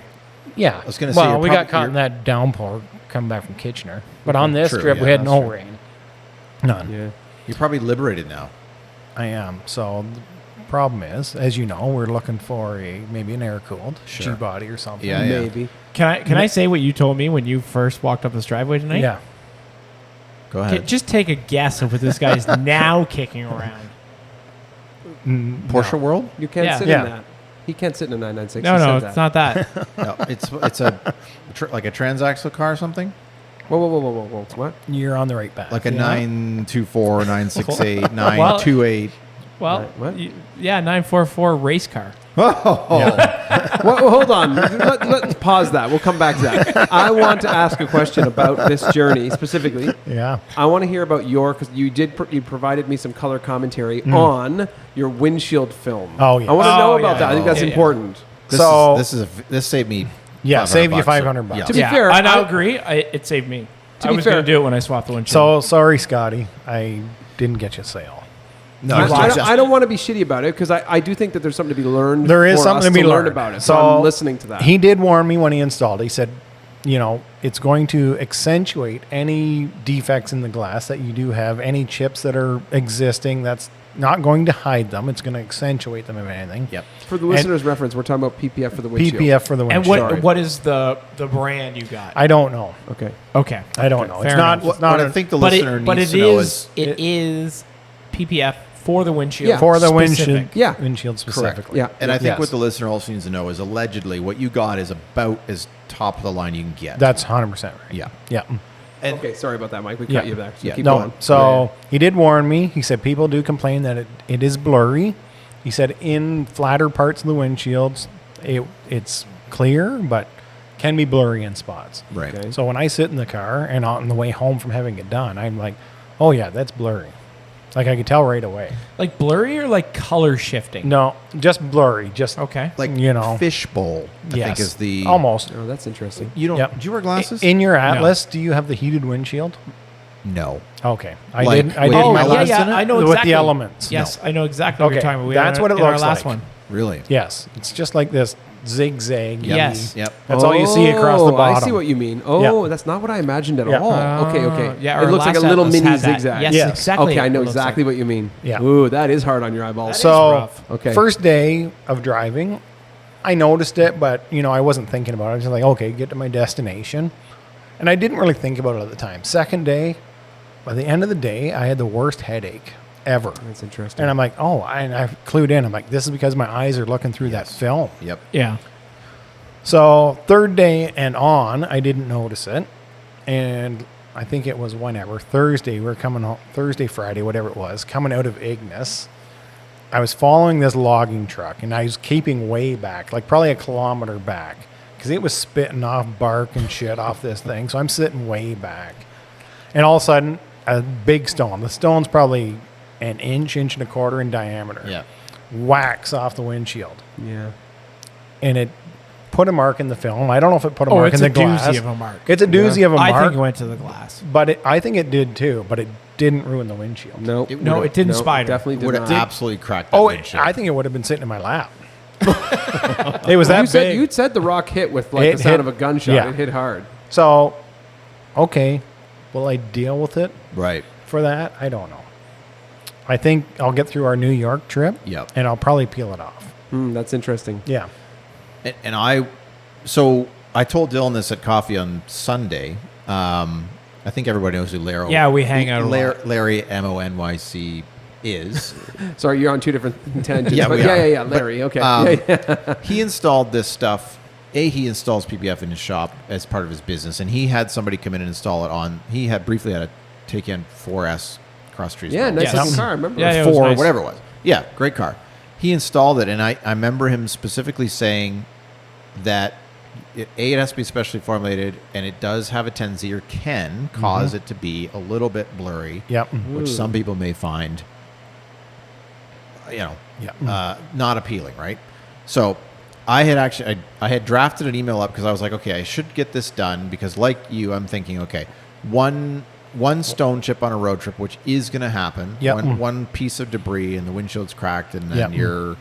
Yeah. I was gonna say, well, you're we got probably- caught in that downpour coming back from Kitchener. But on this True, trip, yeah, we had that's no true. rain. None. Yeah. You're probably liberated now. I am. So the problem is, as you know, we're looking for maybe an air-cooled Sure. G-body or something. Yeah, yeah. Maybe. Can I say what you told me when you first walked up this driveway tonight? Yeah. Go Okay, ahead. just take a guess of what this guy's now kicking around. Porsche World? You can't Yeah. sit Yeah. in that. He can't sit in a 996. No, He no, said it's that. not that. No, it's a like a transaxle car or something. Whoa. What? You're on the right path. Like a Yeah. 924, 968, Well- 928. Well, What? yeah, 944 race car. Well, hold on. Let's pause that. We'll come back to that. I want to ask a question about this journey specifically. Yeah. I want to hear about because you provided me some color commentary on your windshield film. Oh, yeah. I want to know Oh, about yeah. that. I think that's Yeah, yeah. important. This saved me. Yeah, 500 save you bucks, so- 500 bucks. yeah. To be Yeah, fair, and I I- agree. It saved me. To I be was going fair- to do it when I swapped the windshield. So sorry, Scotty. I didn't get you a sale. No, I, it's I just- don't, I don't want to be shitty about it because I do think that there's something to be learned. There is for something us to be learn learned about it. So I'm listening to that. He did warn me when he installed it. He said, it's going to accentuate any defects in the glass that you do have, any chips that are existing. That's not going to hide them. It's going to accentuate them, if anything. Yep. For the listener's reference, we're talking about PPF for the windshield. PPF for the and windshield. what is the brand you got? I don't know. Okay. Okay. I don't know. Fair It's not. enough. It's not. What I a- think the But listener it needs to know is it is PPF for the windshield. Yeah. for the specific. windshield. Yeah. Windshield specifically. Yeah. And I think Yes. what the listener also needs to know is allegedly what you got is about as top of the line you can get. That's 100% right. yeah. Yeah. And Okay. Sorry about that, Mike. We Yeah. cut you back. So Yeah. keep No. going. So he did warn me. He said people do complain that it is blurry. He said in flatter parts of the windshields, it's clear, but can be blurry in spots. right. Okay. So when I sit in the car and on the way home from having it done, I'm like, oh yeah, that's blurry. Like I could tell right away. Like blurry or like color shifting? No, just blurry. Just Okay. Like You fishbowl, I yes, think is the almost. Oh, that's interesting. You don't Yep. do you wear glasses? In your Atlas, do you have the heated windshield? No. Okay, I Like, didn't. I with didn't. Oh, my yeah, last yeah. in it? I know With the exactly. elements. Yes, I know exactly what you're Okay, talking about. We that's had what it it in our looks last like. one. Really? Yes, it's just like this zigzag. Yes. Yep. That's all you see across the bottom. I see what you mean. Oh, Yeah. that's not what I imagined at Yeah. all. Okay. Yeah, It our looks like a last little atlas mini had that. zigzag. Yes, Yes. exactly. Okay, I know what it looks exactly like. what you mean. Yeah. Ooh, that is hard on your eyeballs. That is So, rough. Okay. first day of driving, I noticed it, but I wasn't thinking about it. I was just like, okay, get to my destination, and I didn't really think about it at the time. Second day, by the end of the day, I had the worst headache ever, That's interesting. and I'm like, and I clued in. I'm like, this is because my eyes are looking through that film. Yep. Yeah. So third day and on, I didn't notice it, and I think it was whenever Thursday we were coming home, Thursday, Friday, whatever it was, coming out of Ignis. I was following this logging truck, and I was keeping way back, like probably a kilometer back, because it was spitting off bark and shit off this thing. So I'm sitting way back, and all of a sudden, a big stone. The stone's probably an inch and a quarter in diameter. Yeah. Whacks off the windshield, yeah. and it put a mark in the film. I don't know if it put a Oh, mark it's in a the glass. doozy of a mark. It's a doozy of a mark. I think it went to the glass. But I think it did too. But it didn't ruin the windshield. Nope. No, it didn't No, spider. Definitely did Would have not. absolutely cracked that Oh, windshield. I think it would have been sitting in my lap. It was that big. You said the rock hit with like It the sound hit- of a gunshot. yeah. It hit hard. So, okay, will I deal with it Right. for that? I don't know. I think I'll get through our New York trip. Yep. And I'll probably peel it off. That's interesting. Yeah. And I told Dylan this at coffee on Sunday. I think everybody knows who Larry. Yeah, we hang out a lot. Larry Monyc is. Sorry, you're on two different tangents. Yeah, but we are. yeah. Larry. Okay. Yeah. He installed this stuff. He installs PPF in his shop as part of his business, and he had somebody come in and install it on. He had briefly had a Taycan 4S cross trees. Yeah, nice Yes. looking car. I remember. Yeah, it was Four, nice. whatever it was. Yeah, great car. He installed it, and I remember him specifically saying that it has to be specially formulated, and it does have a tendency or can cause it to be a little bit blurry, Yep. which some people may find, Yeah. not appealing, right? So I had drafted an email up because I was like, okay, I should get this done because, like you, I'm thinking, okay, one stone chip on a road trip, which is going to happen. Yep. One piece of debris and the windshield's cracked, and then Yep. your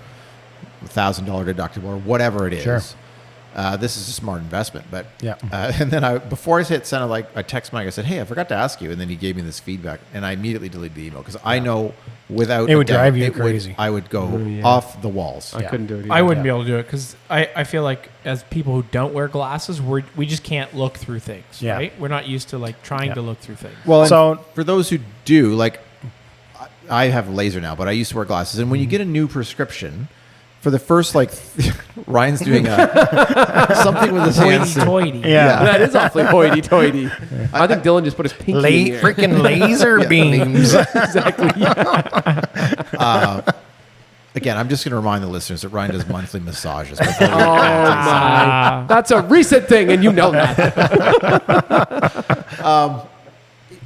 $1,000 deductible or whatever it is. Sure. This is a smart investment, but Yeah. and then before I hit send, I text Mike. I said, "Hey, I forgot to ask you," and then he gave me this feedback, and I immediately deleted the email because I know without It a would doubt, drive you it would- crazy. I would go Yeah. off the walls. I couldn't do it either. I wouldn't Yeah. be able to do it because I feel like as people who don't wear glasses, we just can't look through things, Yeah. right? We're not used to like trying Yeah. to look through things. Well, So- so for those who do, like, I have laser now, but I used to wear glasses, and when you get a new prescription. For the first, Ryan's doing something with his hands. Hoity-toity. Yeah. That is awfully hoity-toity. I think Dylan just put his pinky in Late the air. freaking laser beams. Exactly. Again, I'm just going to remind the listeners that Ryan does monthly massages. before we- Oh my! That's a recent thing, and you know that.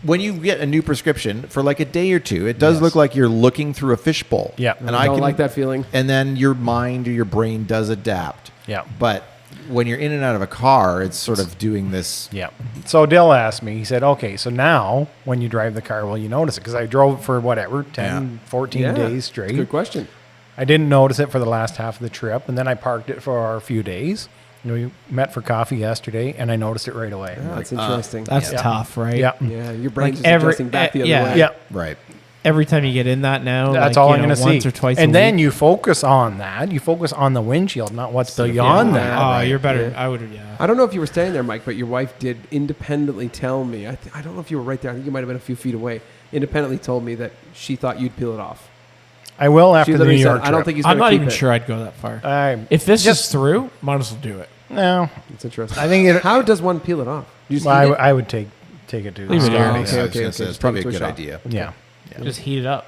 when you get a new prescription for like a day or two, it does Yes. look like you're looking through a fishbowl. Yeah. and I don't like that feeling. And then your mind or your brain does adapt. Yeah. But when you're in and out of a car, it's sort of doing this. Yeah. So Dill asked me, he said, okay, so now when you drive the car, will you notice it? Because I drove it for whatever, 10, 14 Yeah. days straight. Good question. I didn't notice it for the last half of the trip, and then I parked it for a few days. We met for coffee yesterday, and I noticed it right away. Yeah, that's interesting. That's Yeah. tough, right? Yeah. yeah, your brain's Like just adjusting back the other yeah. way. Yeah. Right. Every time you get in that now, That's like, all you I'm know, going to see. once or twice and a then week. you focus on that. You focus on the windshield, not what's beyond yeah. that. Oh, Right. you're better. Yeah. I would, yeah. I don't know if you were staying there, Mike, but your wife did independently tell me. I don't know if you were right there. I think you might have been a few feet away. Independently told me that she thought you'd peel it off. I will She after the literally New said, York trip. "I don't think he's I'm going to not keep even it." sure I'd go that far. I If this just- is through, might as well do it. no. It's interesting. I think it. How does one peel it off? You just Well, heat it? I would take it to the Leave it store. in. Yeah, okay, I was okay, gonna okay. say, It's Just probably a take it good to a shop. idea. Yeah. Just heat it up.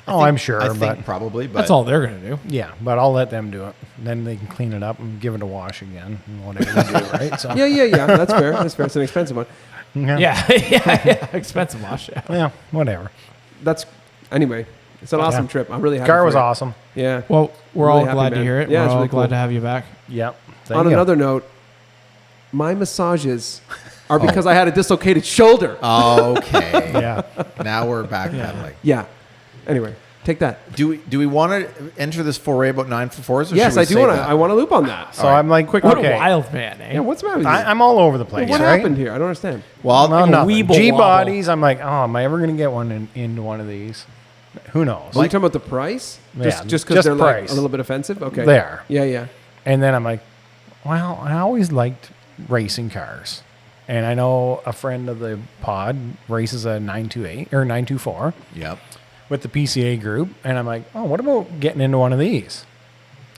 Oh, I'm sure, I but think probably, but That's all they're gonna do. yeah, but I'll let them do it. Then they can clean it up and give it a wash again and whatever they do, right? So Yeah. That's fair. That's fair. It's an expensive one. Yeah, yeah. Expensive wash. Yeah. Yeah, whatever. That's anyway. It's an awesome trip. I'm really happy. Car for was you. awesome. Yeah. Well, we're Really all happy, glad to man. hear it. Yeah, we're it's all really glad cool. to have you back. Yep. On another note, my massages are because I had a dislocated shoulder. Okay. Yeah. Now we're backpedaling. Yeah. Anyway, take that. Do we want to enter this foray about 944s? Or Yes, should we I do save want to. that? I want to loop on that. So I'm like, What okay. a wild man, eh? Yeah, what's the matter with you? I'm all over the place. what right? happened here? I don't understand. Well, Well, nothing. weeble G wobble. bodies. I'm like, oh, am I ever going to get one into one of these? Who knows? Are you talking about the price? Yeah, Just because just they're like price. a little bit offensive? Okay. They are. Yeah, yeah. And then I'm like, well, I always liked racing cars. And I know a friend of the pod races a 928 or 924 Yep. with the PCA group. And I'm like, oh, what about getting into one of these?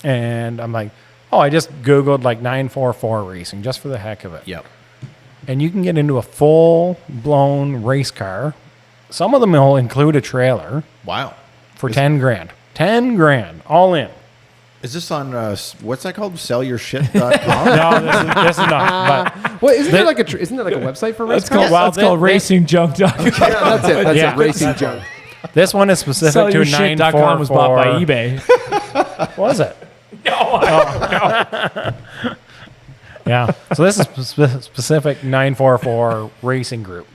And I'm like, oh, I just Googled like 944 racing just for the heck of it. Yep. And you can get into a full blown race car. Some of them will include a trailer Wow. for 10 grand. 10 grand, all in. Is this on what's that called? Sellyourshit.com? No, this is not. But Well, isn't there like a website for race That's called, cars? Well, that's called they- racingjunk.com. Yeah, that's it. That's Yeah. it. Racing junk. this one is specific to 944. Sellyourshit.com was bought by eBay. Was it? Yeah. So this is specific 944 racing group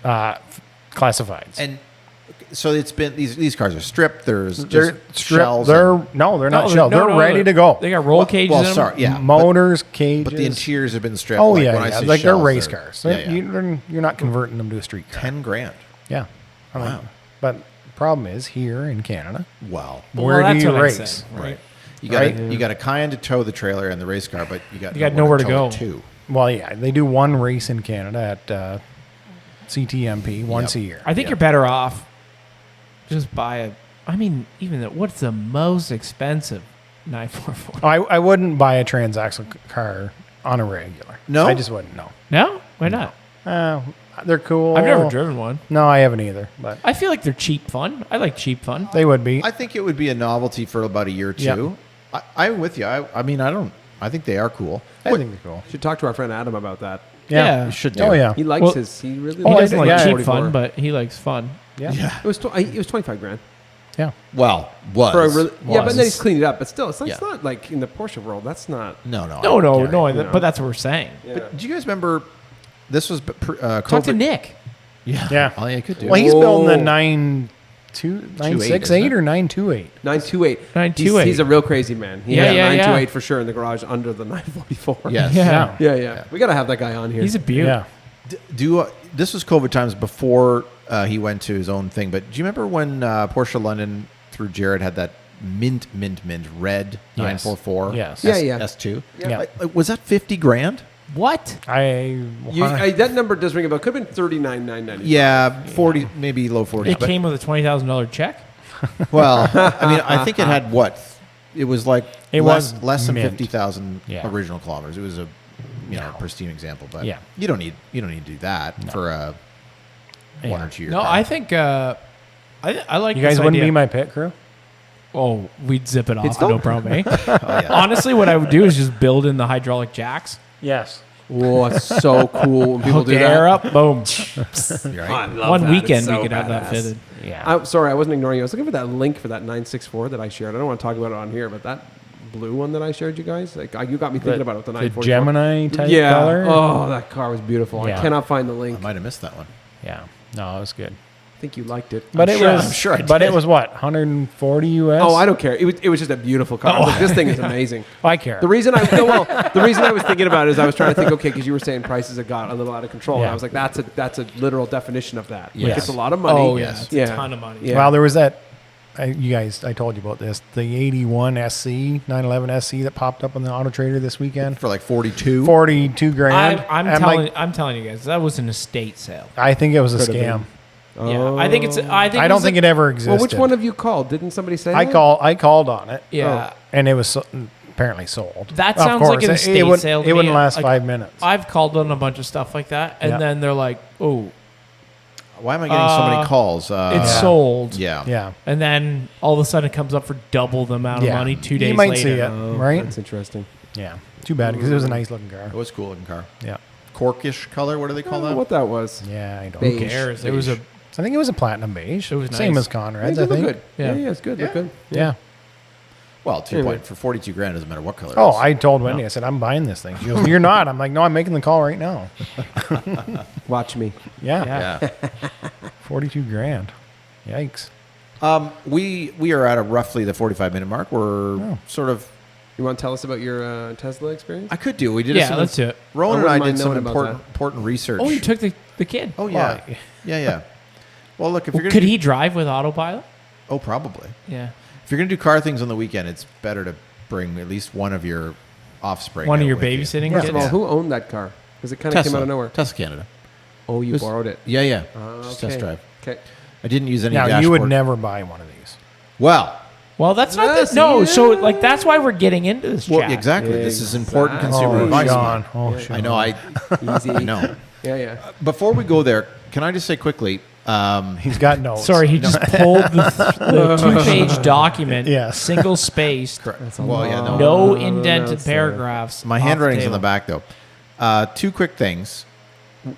classifieds. And so it's been these cars are stripped. There's They're just shells. They're and- not No, shells. no, They're no, ready to go. They got roll cages well, in them. sorry, yeah. Motors, cages. But the interiors have been stripped. Oh like, yeah, when I yeah. say Like they're shells, race cars. Yeah, yeah. You're not converting them to a street car. 10 grand. Yeah. I mean, Wow. but the problem is here in Canada, Wow. Well, where do that's you what I race? said, Right. You got Right. you got a Cayenne to tow the trailer and the race car, but you got nowhere to tow go. it to. Well, yeah, they do one race in Canada at CTMP once a year. I think Yeah. you're better off just buy a. I mean, even what's the most expensive 944? I wouldn't buy a transaxle car on a regular. No? I just wouldn't. No. No, why not? They're cool. I've never driven one. No, I haven't either. But I feel like they're cheap fun. I like cheap fun. they would be. I think it would be a novelty for about a year or two. Yeah. I'm with you. I mean, I think they are cool. I think they're cool. Should talk to our friend Adam about that. Yeah. You should do. Oh yeah. He likes Well, his. He really. He Oh, likes doesn't like yeah. cheap 44. fun, but he likes fun. Yeah. Yeah. It was 25 grand. Yeah. Well, was. For a really, yeah, but Was. then he's cleaned it up. But still, it's Yeah. not like in the Porsche world. That's not. No. No. But that's what we're saying. Yeah. But do you guys remember? This was Talk to COVID. Nick. Yeah. Yeah. Oh, yeah, you could do. Well, he's Whoa. building the 928, 968 or 928. 928. 928. He's a real crazy man. He Yeah, has a yeah, 928 for sure in the garage under the 944. Yes. Yeah. Yeah. We gotta have that guy on here. He's a beaut. Yeah. This was COVID times before he went to his own thing. But do you remember when Porsche London through Jared had that mint red 944? Yes. Yeah, yeah. S2. Yeah. Like, was that 50 grand? What? that number does ring a bell. Could have been 39,990. Yeah, 40, maybe low 40s. It But, came with a $20,000 check. well, I mean, I think it had what? It was like It less, was less than mint. 50,000 Yeah. original kilometers. It was a pristine example, but Yeah. you don't need to do that for a 1 or 2 year. No, car. I think I like. You guys this wouldn't idea. be my pit crew? Oh, we'd zip it off. It's No not- problem. Eh? Oh, yeah. Honestly, what I would do is just build in the hydraulic jacks. Yes. Whoa, it's so cool when people Hook do the that. air up. Boom. You're right. One weekend we could have that fitted. Yeah. I'm sorry, I wasn't ignoring you. I was looking for that link for that 964 that I shared. I don't want to talk about it on here, but that blue one that I shared you guys, like you got me thinking about it with the the 944. Gemini type yeah. color. Oh, that car was beautiful. Yeah. I cannot find the I link. might have missed that one. Yeah. No, it was good. I think you liked it. But I'm sure I But did. it was what, 140 US? Oh, I don't care. It was just a beautiful car. I was like, this thing is amazing. I care. The reason I was thinking about it is I was trying to think, okay, because you were saying prices have got a little out of control. And Yeah. I was like, that's a literal definition of that. Like, Yes. it's a lot of money. Oh Yes. yeah, it's a ton of money. Yeah. Well, there was that. I told you about this. The 81 SC, 911 SC that popped up on the Auto Trader this weekend. For like 42. 42 grand. I'm telling you guys, that was an estate sale. I think it was a Could've scam. been. Yeah, I think it's. I think I don't think it ever existed. Well, which one of you called? Didn't somebody say I that? called on it. Yeah, And it was apparently sold. That Of sounds like course. an It estate wouldn't- sale. to It wouldn't me. last Like, 5 minutes. I've called on a bunch of stuff like that, and Yeah. then they're like, "Oh, Why am I getting so many calls? it's Yeah. sold." Yeah. Yeah. And then all of a sudden it comes up for double the amount of Yeah. money 2 You days might later. see it. Oh, Right? That's interesting. Yeah. Too bad because it was a nice looking car. It was a cool looking car. Yeah. Corkish color. What do they I call don't know that? what that was. Yeah, I don't Beige. Who cares? It was a. I think it was a platinum beige. It was Same nice. as Conrad's, They I look think. good. Yeah. Yeah, it's good. Look Yeah. good. Yeah. Well, 2 Anyway. point for 42 grand doesn't matter what color. Oh, it is. I told Wendy, I said, I'm buying this thing. She goes, you're not. I'm like, no, I'm making the call right now. Watch me. Yeah. Yeah. 42 grand. Yikes. We are at roughly the 45-minute mark. We're sort of. You want to tell us about your Tesla experience? I could do. We did. Yeah, let's do it. Rowan I and I wouldn't did mind some knowing about important research. Oh, you took the kid. Oh yeah, Well, yeah. Well, look, if you're gonna Could do, he drive with autopilot? Oh, probably. Yeah. If you're gonna do car things on the weekend, it's better to bring at least one of your offspring. One of out your with you. babysitting First kids? of all, Yeah. who owned that car? Because it kind of came out of nowhere. Tesla Canada. Oh, you This- borrowed it. Yeah, yeah. Okay. Just test drive. Okay. I didn't use any. now, you would dashboard. never buy one of these. Well, Well, that's not Yes, the, no. yeah. So like that's why we're getting into this well, chat. exactly. This is important consumer Oh, advice. Sean. Oh, Yeah. Sean. I know. Easy. I know. Yeah, yeah. Before we go there, can I just say quickly? He's got notes. Sorry, he just pulled the 2-page document, Yes. single spaced, Well, yeah, no. no Oh, indented that's, paragraphs. My off handwriting's on table. the back, though. Two quick things.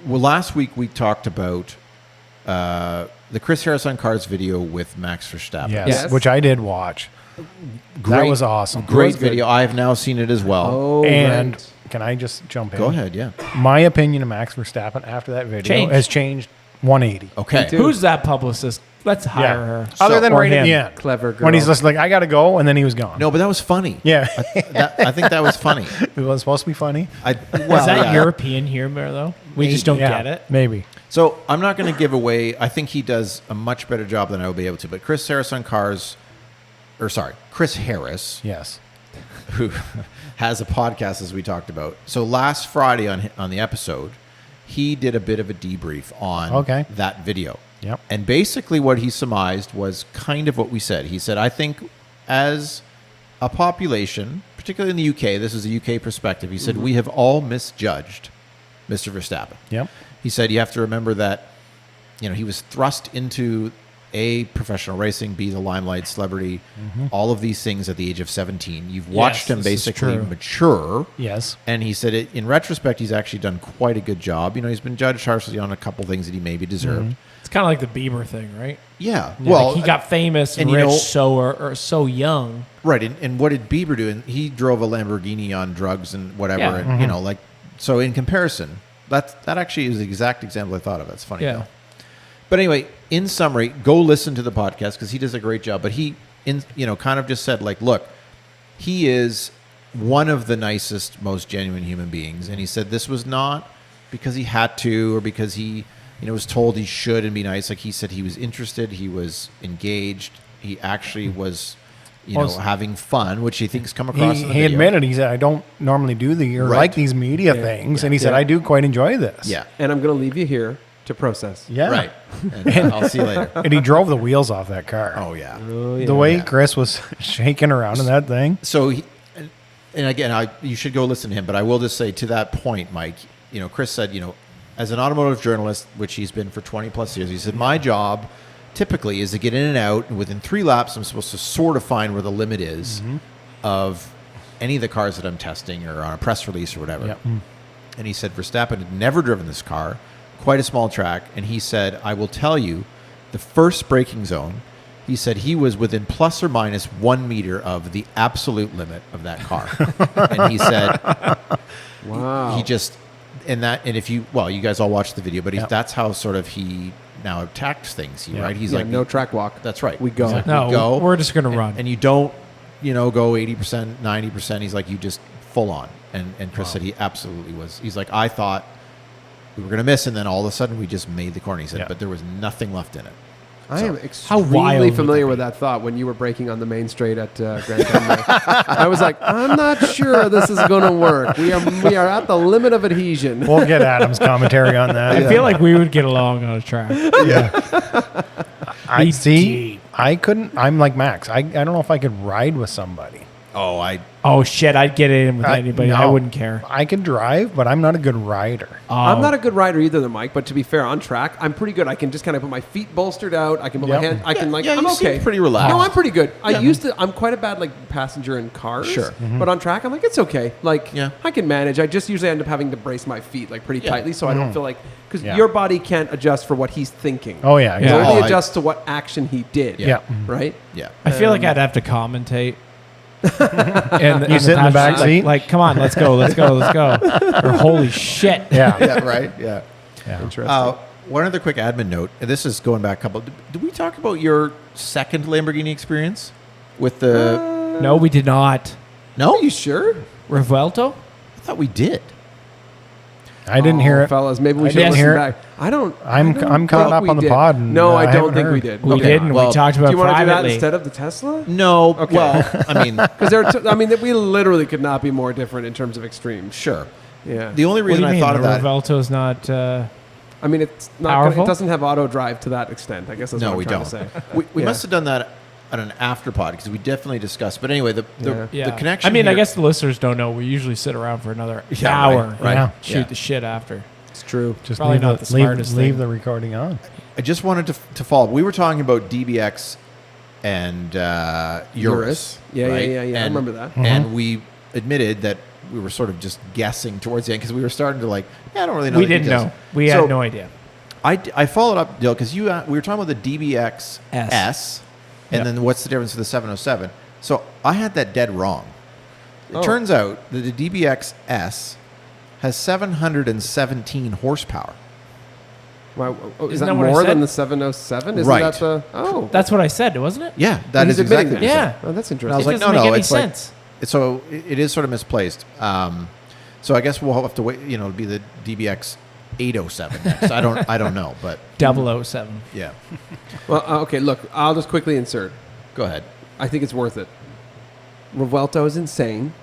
Well, last week we talked about the Chris Harris on Cars video with Max Verstappen. Yes, Yes. which I did watch. That was awesome. Great Was good. video. I have now seen it as well. Oh, And right. can I just jump in? Go ahead, yeah. My opinion of Max Verstappen after that video Changed. has changed 180. Okay. Me too. Who's that publicist? Let's hire her. Other than Or right at the him. end. Clever girl. When he's just like, I got to go, and then he was gone. No, but that was funny. Yeah. I think that was funny. It was supposed to be funny. Well, Is that yeah. European humor though? We just don't Yeah, get it. Maybe. So I'm not going to give away. I think he does a much better job than I will be able to. But Chris Harris on Cars, Chris Harris, Yes. who has a podcast as we talked about. So last Friday on the episode, he did a bit of a debrief on Okay. that video. Yep. And basically what he surmised was kind of what we said. He said, I think as a population, particularly in the UK, this is a UK perspective, he said, we have all misjudged Mr. Verstappen. Yep. He said you have to remember that, he was thrust into A, professional racing, B, the limelight, celebrity, all of these things at the age of 17. You've watched him this is basically true. mature. Yes. And he said, in retrospect, he's actually done quite a good job. He's been judged harshly on a couple things that he maybe deserved. It's kind of like the Bieber thing, right? Yeah. Yeah, Well, like he got famous and and rich rich or so young. right. And what did Bieber do? And he drove a Lamborghini on drugs and whatever. Yeah. And, so in comparison, that actually is the exact example I thought of. That's funny. Yeah. Though. But anyway, in summary, go listen to the podcast because he does a great job. But he, kind of just said, like, look, he is one of the nicest, most genuine human beings. And he said this was not because he had to or because he, was told he should and be nice. Like he said, he was interested. He was engaged. He actually was, having fun, which he thinks come across in the He video. admitted, he said, I don't normally do Right. like these media things. And he said, I do quite enjoy this. Yeah. And I'm going to leave you here to process. Yeah. Right. And I'll see you later. And he drove the wheels off that car. Oh, yeah. Oh, yeah. The way Yeah. Chris was shaking around in that thing. So, and again, you should go listen to him, but I will just say to that point, Mike, Chris said, as an automotive journalist, which he's been for 20 plus years, he said, my job typically is to get in and out, and within 3 laps, I'm supposed to sort of find where the limit is of any of the cars that I'm testing or on a press release or whatever. Yep. And he said, Verstappen had never driven this car, quite a small track, and he said, I will tell you, the first braking zone, he said he was within plus or minus 1 meter of the absolute limit of that car. And he said, Wow. he just, and if you guys all watched the video, but Yeah. that's how sort of he now attacks things, Yeah. right? He's Yeah, like, no track walk. that's right. We go. He's like, No, we go. we're just gonna and- run. And you don't, go 80%, 90%. He's like, you just full on. And Chris said he absolutely was. He's like, I thought we were going to miss, and then all of a sudden we just made the corner. He said, Yeah. but there was nothing left in it. I am wild extremely would familiar that with that thought when you were braking on the main straight at Grand Canyon. I was like, I'm not sure this is going to work. We are at the limit of adhesion. We'll get Adam's commentary on that. I feel like we would get along on a track. I Be see. deep. I couldn't. I'm like Max. I don't know if I could ride with somebody. Oh shit! I'd get in with anybody. I no. wouldn't care. I can drive, but I'm not a good rider. I'm Oh. not a good rider either, than Mike. But to be fair, on track, I'm pretty good. I can just kind of put my feet bolstered out. I can put my Yep. hand. I can yeah, I'm you seem okay. pretty relaxed. No, I'm pretty good. I'm quite a bad passenger in cars. Sure. But on track, I'm like it's okay. Yeah. I can manage. I just usually end up having to brace my feet pretty tightly, so I don't feel like because Yeah. your body can't adjust for what he's thinking. Oh yeah. It Yeah. only Oh, I- adjusts to what action he did. Yeah. Right. Yeah. I feel like I'd have to commentate. And You sit in the back passenger, seat? like, come on, let's go. Or holy shit. Yeah. Yeah, right. Yeah. Yeah. Interesting. One other quick admin note. And this is going back a couple. Did we talk about your second Lamborghini experience with the? No, we did not. No, you sure? Revuelto? I thought we did. I didn't hear it. fellas. Maybe we I should didn't listen hear it. back. I'm caught think up we on the did. pod. And No, I don't haven't think heard. we did. We Okay. didn't. well, We talked Do about you want to do that privately. instead of the Tesla? No. Okay. Well, I mean, Because I mean, we literally could not be more different in terms of extremes. sure. Yeah. The only What do reason you I mean? thought of The that. Revuelto's not. I mean, it's not. Powerful? It doesn't have auto drive to that extent. I guess that's No, what I'm we trying don't. to say. We Yeah. must have done that at an after pod because we definitely discussed. But anyway, the Yeah. connection. I mean, I here- guess the listeners don't know. We usually sit around for another Yeah, hour. right. Yeah. Shoot Yeah. the shit after. It's true. Just Probably leave not the, the smartest leave thing. the recording on. I just wanted to follow up. We were talking about DBX and Urus. Yeah, right? yeah. I And- remember that. And we admitted that we were sort of just guessing towards the end because we were starting to like, I don't really know. We the didn't details. know. We So had no idea. I followed up, Dale, because we were talking about the DBX S, and Yep. then what's the difference with the 707? So I had that dead wrong. It Oh. turns out that the DBX S has 717 horsepower. Wow. Oh, is Isn't that that what I more than said? the 707? Isn't Right. that the? Oh, That's what I said, wasn't it? Yeah, that he's is exactly admitting what you that. said. Yeah. Oh, that's And I interesting. was It like, doesn't no, make no, any it's like sense. so it is sort of misplaced. So I guess we'll have to wait. You know, it'll be the DBX 807 next. I don't know, but 007. yeah. Well, okay. Look, I'll just quickly insert. Go ahead. I think it's worth it. Revuelto is insane.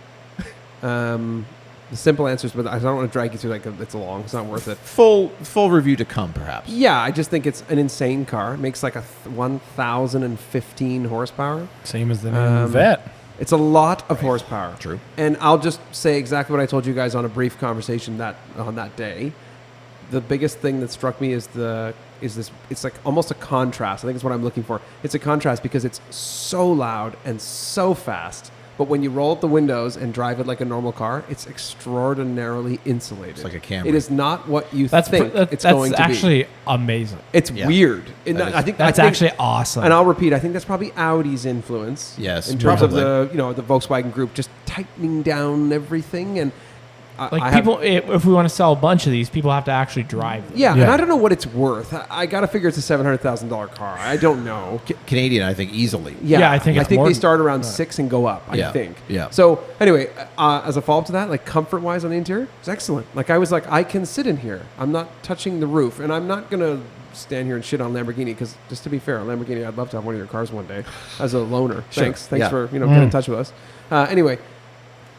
The simple answers, but I don't want to drag you through like it's long. It's not worth it. Full review to come, perhaps. Yeah, I just think it's an insane car. It makes like a 1,015 horsepower. Same as the new Vet. It's a lot of horsepower. True. And I'll just say exactly what I told you guys on a brief conversation on that day. The biggest thing that struck me is this. It's like almost a contrast. I think it's what I'm looking for. It's a contrast because it's so loud and so fast. But when you roll up the windows and drive it like a normal car, it's extraordinarily insulated. It's like a Camry. It is not what you That's think that's it's going to be. actually amazing. It's Yeah. weird. And That is- I think That's I think- actually awesome. And I'll repeat. I think that's probably Audi's influence. Yes, in terms probably. of the Volkswagen Group just tightening down everything and like I have- people, if we want to sell a bunch of these, people have to actually drive them. Yeah, Yeah. and I don't know what it's worth. I got to figure it's a $700,000 car. I don't know. Canadian, I think, easily. Yeah, I think it's more they than- start around 6 and go up. Yeah, I think. yeah. So anyway, as a follow up to that, like comfort wise on the interior, it's excellent. Like I was like, I can sit in here. I'm not touching the roof, and I'm not gonna stand here and shit on Lamborghini because just to be fair, Lamborghini, I'd love to have one of your cars one day as a loaner. Sure. Thanks Yeah. for getting in touch with us. Anyway,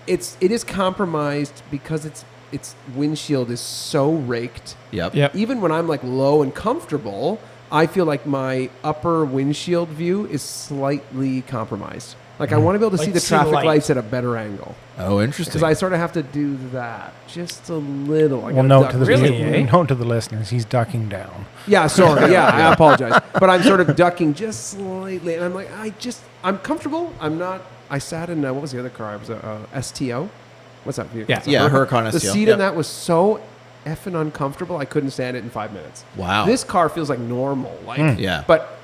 it is compromised because its windshield is so raked. Yep. Yep. Even when I'm like low and comfortable, I feel like my upper windshield view is slightly compromised. Like I want to be able to Like see the see the traffic lights. lights at a better angle Oh, interesting. because I sort of have to do that just a little. I Well, gotta note duck to the Really, eh? note to the listeners, he's ducking down. Yeah, sorry. Yeah, I apologize, but I'm sort of ducking just slightly, and I'm like, I'm comfortable. I'm not. I sat in what was the other car? It was a STO. What's that vehicle? Yeah. It's a Yeah, Huracan. Huracan The STO. seat Yep. in that was so effing uncomfortable. I couldn't stand it in 5 minutes. Wow. This car feels like normal. Like, Yeah. But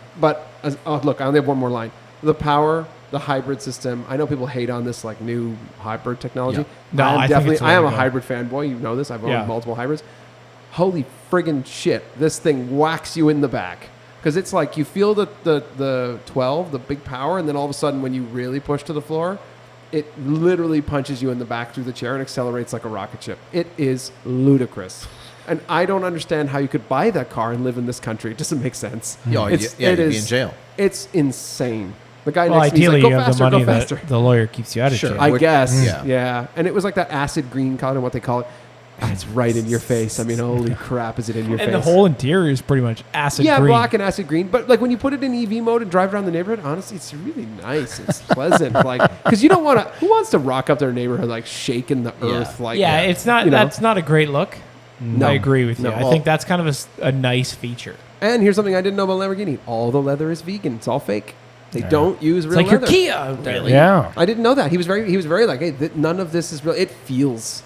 look, I only have one more line. The power, the hybrid system. I know people hate on this like new hybrid technology. Yeah. No, I think it's the I way am to a go. hybrid fanboy. You know this. I've owned Yeah. multiple hybrids. Holy friggin' shit! This thing whacks you in the back because it's like you feel the 12, the big power, and then all of a sudden when you really push to the floor, it literally punches you in the back through the chair and accelerates like a rocket ship. It is ludicrous. And I don't understand how you could buy that car and live in this country. It doesn't make sense. Yeah, It's- you'd it be is- in jail. It's insane. The guy Well, next to me, ideally, he's like, you go have faster, the money go that faster. the lawyer keeps you out of Sure. jail. I guess. Yeah. Yeah. And it was like that acid green color, what they call it. It's right in your face. I mean, holy crap, is it in your and face? the whole interior is pretty much acid yeah, green. black and acid green. But like when you put it in EV mode and drive around the neighborhood, honestly, it's really nice. It's pleasant. Like, because you don't want to. Who wants to rock up their neighborhood like shaking the Yeah. earth? Like, yeah, it's not. you know. That's not a great look. No. I agree with you. No. I Well- think that's kind of a nice feature. And here's something I didn't know about Lamborghini: all the leather is vegan. It's all fake. They don't use It's real like your leather. Kia out there. Yeah. I didn't know that. He was very like, hey, none of this is real. It feels.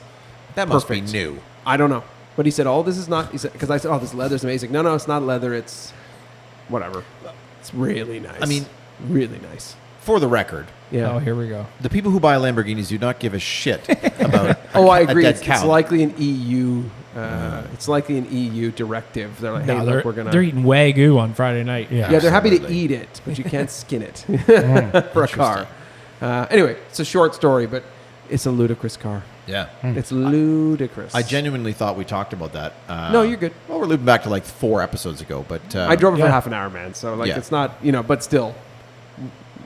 That must Perfect. be new. I don't know, but he said all this is not. He said because I said, oh, this leather's amazing. No, it's not leather. It's whatever. It's really nice. I mean, really nice. for the record, Yeah. Oh, here we go. the people who buy Lamborghinis do not give a shit about I a agree. dead It's cow. likely an EU. It's likely an EU directive. They're like, hey, No, look, we're gonna. they're eating Wagyu on Friday night. Yeah. Yeah, they're happy to Absolutely. eat it, but you can't skin it for a car. Anyway, it's a short story, but it's a ludicrous car. Yeah. It's ludicrous. I genuinely thought we talked about that. No, you're good. Well, we're looping back to like 4 episodes ago, but I drove it for Yeah. half an hour, man. So like, Yeah. it's not but still,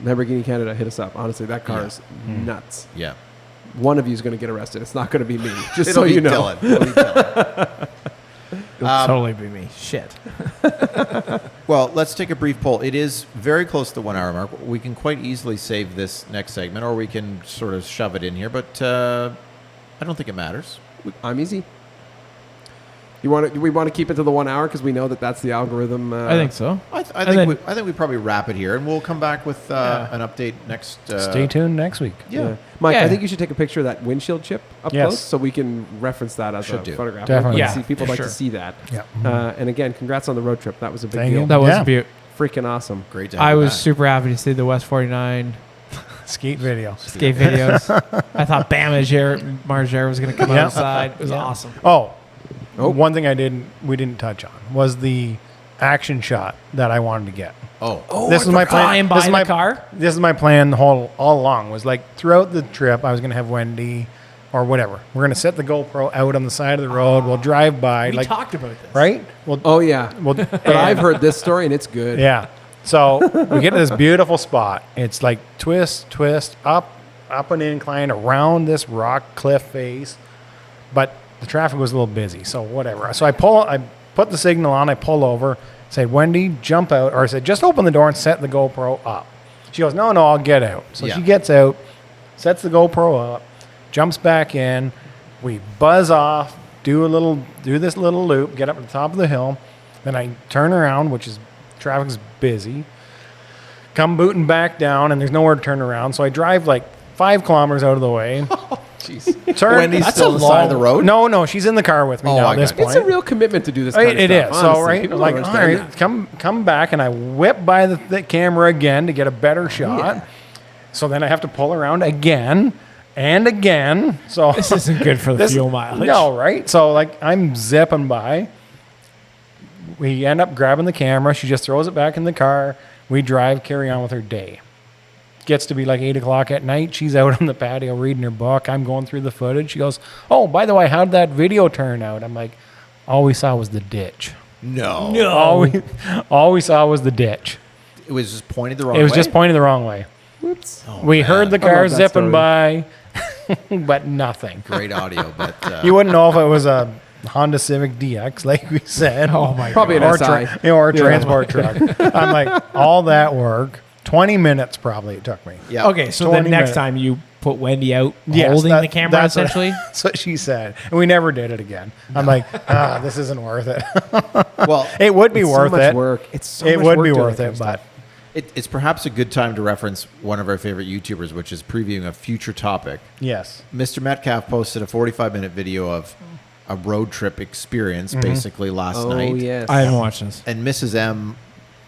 Lamborghini Canada, hit us up. Honestly, that car is nuts. Yeah. One of you is going to get arrested. It's not going to be me. Just It'll so be you know. Dylan. It'll be Dylan. It'll totally be me. Shit. Well, let's take a brief poll. It is very close to the 1 hour mark. We can quite easily save this next segment, or we can sort of shove it in here, but I don't think it matters. I'm easy. We want to keep it to the 1 hour because we know that that's the algorithm. I think so. I then- think we probably wrap it here, and we'll come back with an update next. Stay tuned next week. Yeah. Mike, Yeah. I think you should take a picture of that windshield chip up Yes. close so we can reference that as Should a do. photograph. Definitely. Yeah, People for like sure. to see that. Yeah. And again, congrats on the road trip. That was a big Thank deal. you. That was Yeah. beautiful. Freaking awesome. Great to have I you was back. super happy to see the West 49 Skeet video. skate videos. I thought Bam Margera was going to come Yeah. outside. It was Yeah. awesome. Oh, one thing we didn't touch on was the action shot that I wanted to get. Oh. This is my plan. Try and This buy is the my car? This is my plan all along. Was like throughout the trip, I was gonna have Wendy, or whatever. We're gonna set the GoPro out on the side of the road. We'll drive by, We like talked about this. right. Well, Oh, yeah. well, But I've heard this story, and it's good. yeah. So we get to this beautiful spot. It's like twist, up an incline around this rock cliff face, but the traffic was a little busy. So whatever. So I put the signal on. I pull over. Say, Wendy, jump out, or I said, just open the door and set the GoPro up. She goes, no, I'll get out. So Yeah. she gets out, sets the GoPro up, jumps back in. We buzz off, do this little loop, get up to the top of the hill. Then I turn around, which is traffic's busy. Come booting back down, and there's nowhere to turn around. So I drive like 5 kilometers out of the way. Jeez. Turn. Wendy's That's still a on the side of the road? No, she's in the car with me Oh, now I at this got you. point. It's a real commitment to do this kind of It stuff. is. So, honestly. right, People like, don't all understand right, come back, and I whip by the camera again to get a better shot. Yeah. So then I have to pull around again and again. So This isn't good for the fuel mileage. No, right? So like I'm zipping by. We end up grabbing the camera. She just throws it back in the car. We drive, carry on with her day. Gets to be like 8 o'clock at night. She's out on the patio reading her book. I'm going through the footage. She goes, "Oh, by the way, how'd that video turn out?" I'm like, "All we saw was the ditch. No. All we saw was the ditch. It was just pointed the wrong way. It was just pointed the wrong way. Whoops. We heard the I car love that zipping story. by, but nothing. Great audio, but You wouldn't know if it was a Honda Civic DX, like we said. Oh, my Probably an or, SI. or a transport truck. I'm like, all that work, 20 minutes probably it took me. yeah. Okay, so the 20 next minutes. time you put Wendy out Yes, holding that- the camera, that's what- essentially. That's what she said. And we never did it again. I'm like, this isn't worth it. Well, It would be It's worth so much it. work. It's so It much would work be doing worth that it, kind of but it's perhaps a good time to reference one of our favorite YouTubers, which is previewing a future topic. yes. Mr. Metcalf posted a 45-minute video of a road trip experience, basically last Oh, night. yes. I haven't watched this. And Mrs. M,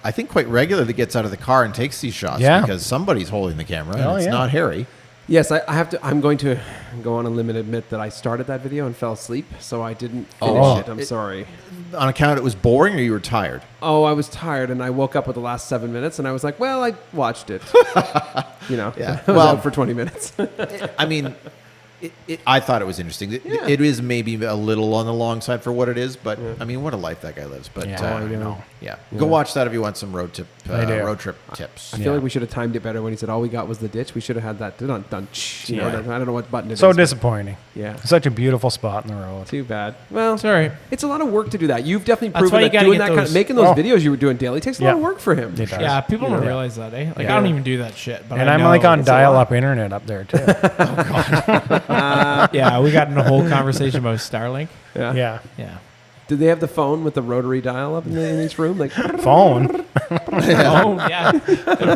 I think quite regularly gets out of the car and takes these shots Yeah. because somebody's holding the camera, and Oh, it's yeah. not Harry. Yes, I have to. I'm going to go on a limb and admit that I started that video and fell asleep, so I didn't finish Oh. it. I'm sorry. On account it was boring, or you were tired? Oh, I was tired, and I woke up with the last 7 minutes, and I was like, "Well, I watched it." Yeah. I was Well- out for 20 minutes. I mean, I thought it was interesting. It is maybe a little on the long side for what it is, but I mean, what a life that guy lives. But Yeah, I know. yeah, go watch that if you want some road trip, I do. road trip tips. I feel like we should have timed it better when he said all we got was the ditch. We should have had that dun dun. You know, Yeah. I don't know what button it So is. disappointing. Yeah. Such a beautiful spot in the road. Too bad. Well, Sorry. it's a lot of work to do that. You've definitely That's proven why you that gotta doing get that kind of those- making those Oh. videos you were doing daily takes a lot Yeah. of work for him. It does. Yeah, people don't Yeah. realize that, eh? Like, Yeah. I don't even do that shit. But And I I'm know like on it's a lot. dial-up internet up there too. Yeah, we got in a whole conversation about Starlink. Yeah. Yeah. Yeah. Did they have the phone with the rotary dial up in each room? Like, Phone. Oh, yeah.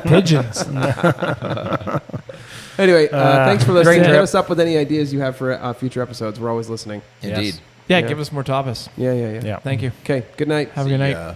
Pigeons. anyway, thanks for listening. great Hit trip. us up with any ideas you have for future episodes. We're always listening. Indeed. Yeah, Yeah. give us more topics. Yeah. Yeah. Thank you. Okay. Good night. Have a good night. Yeah.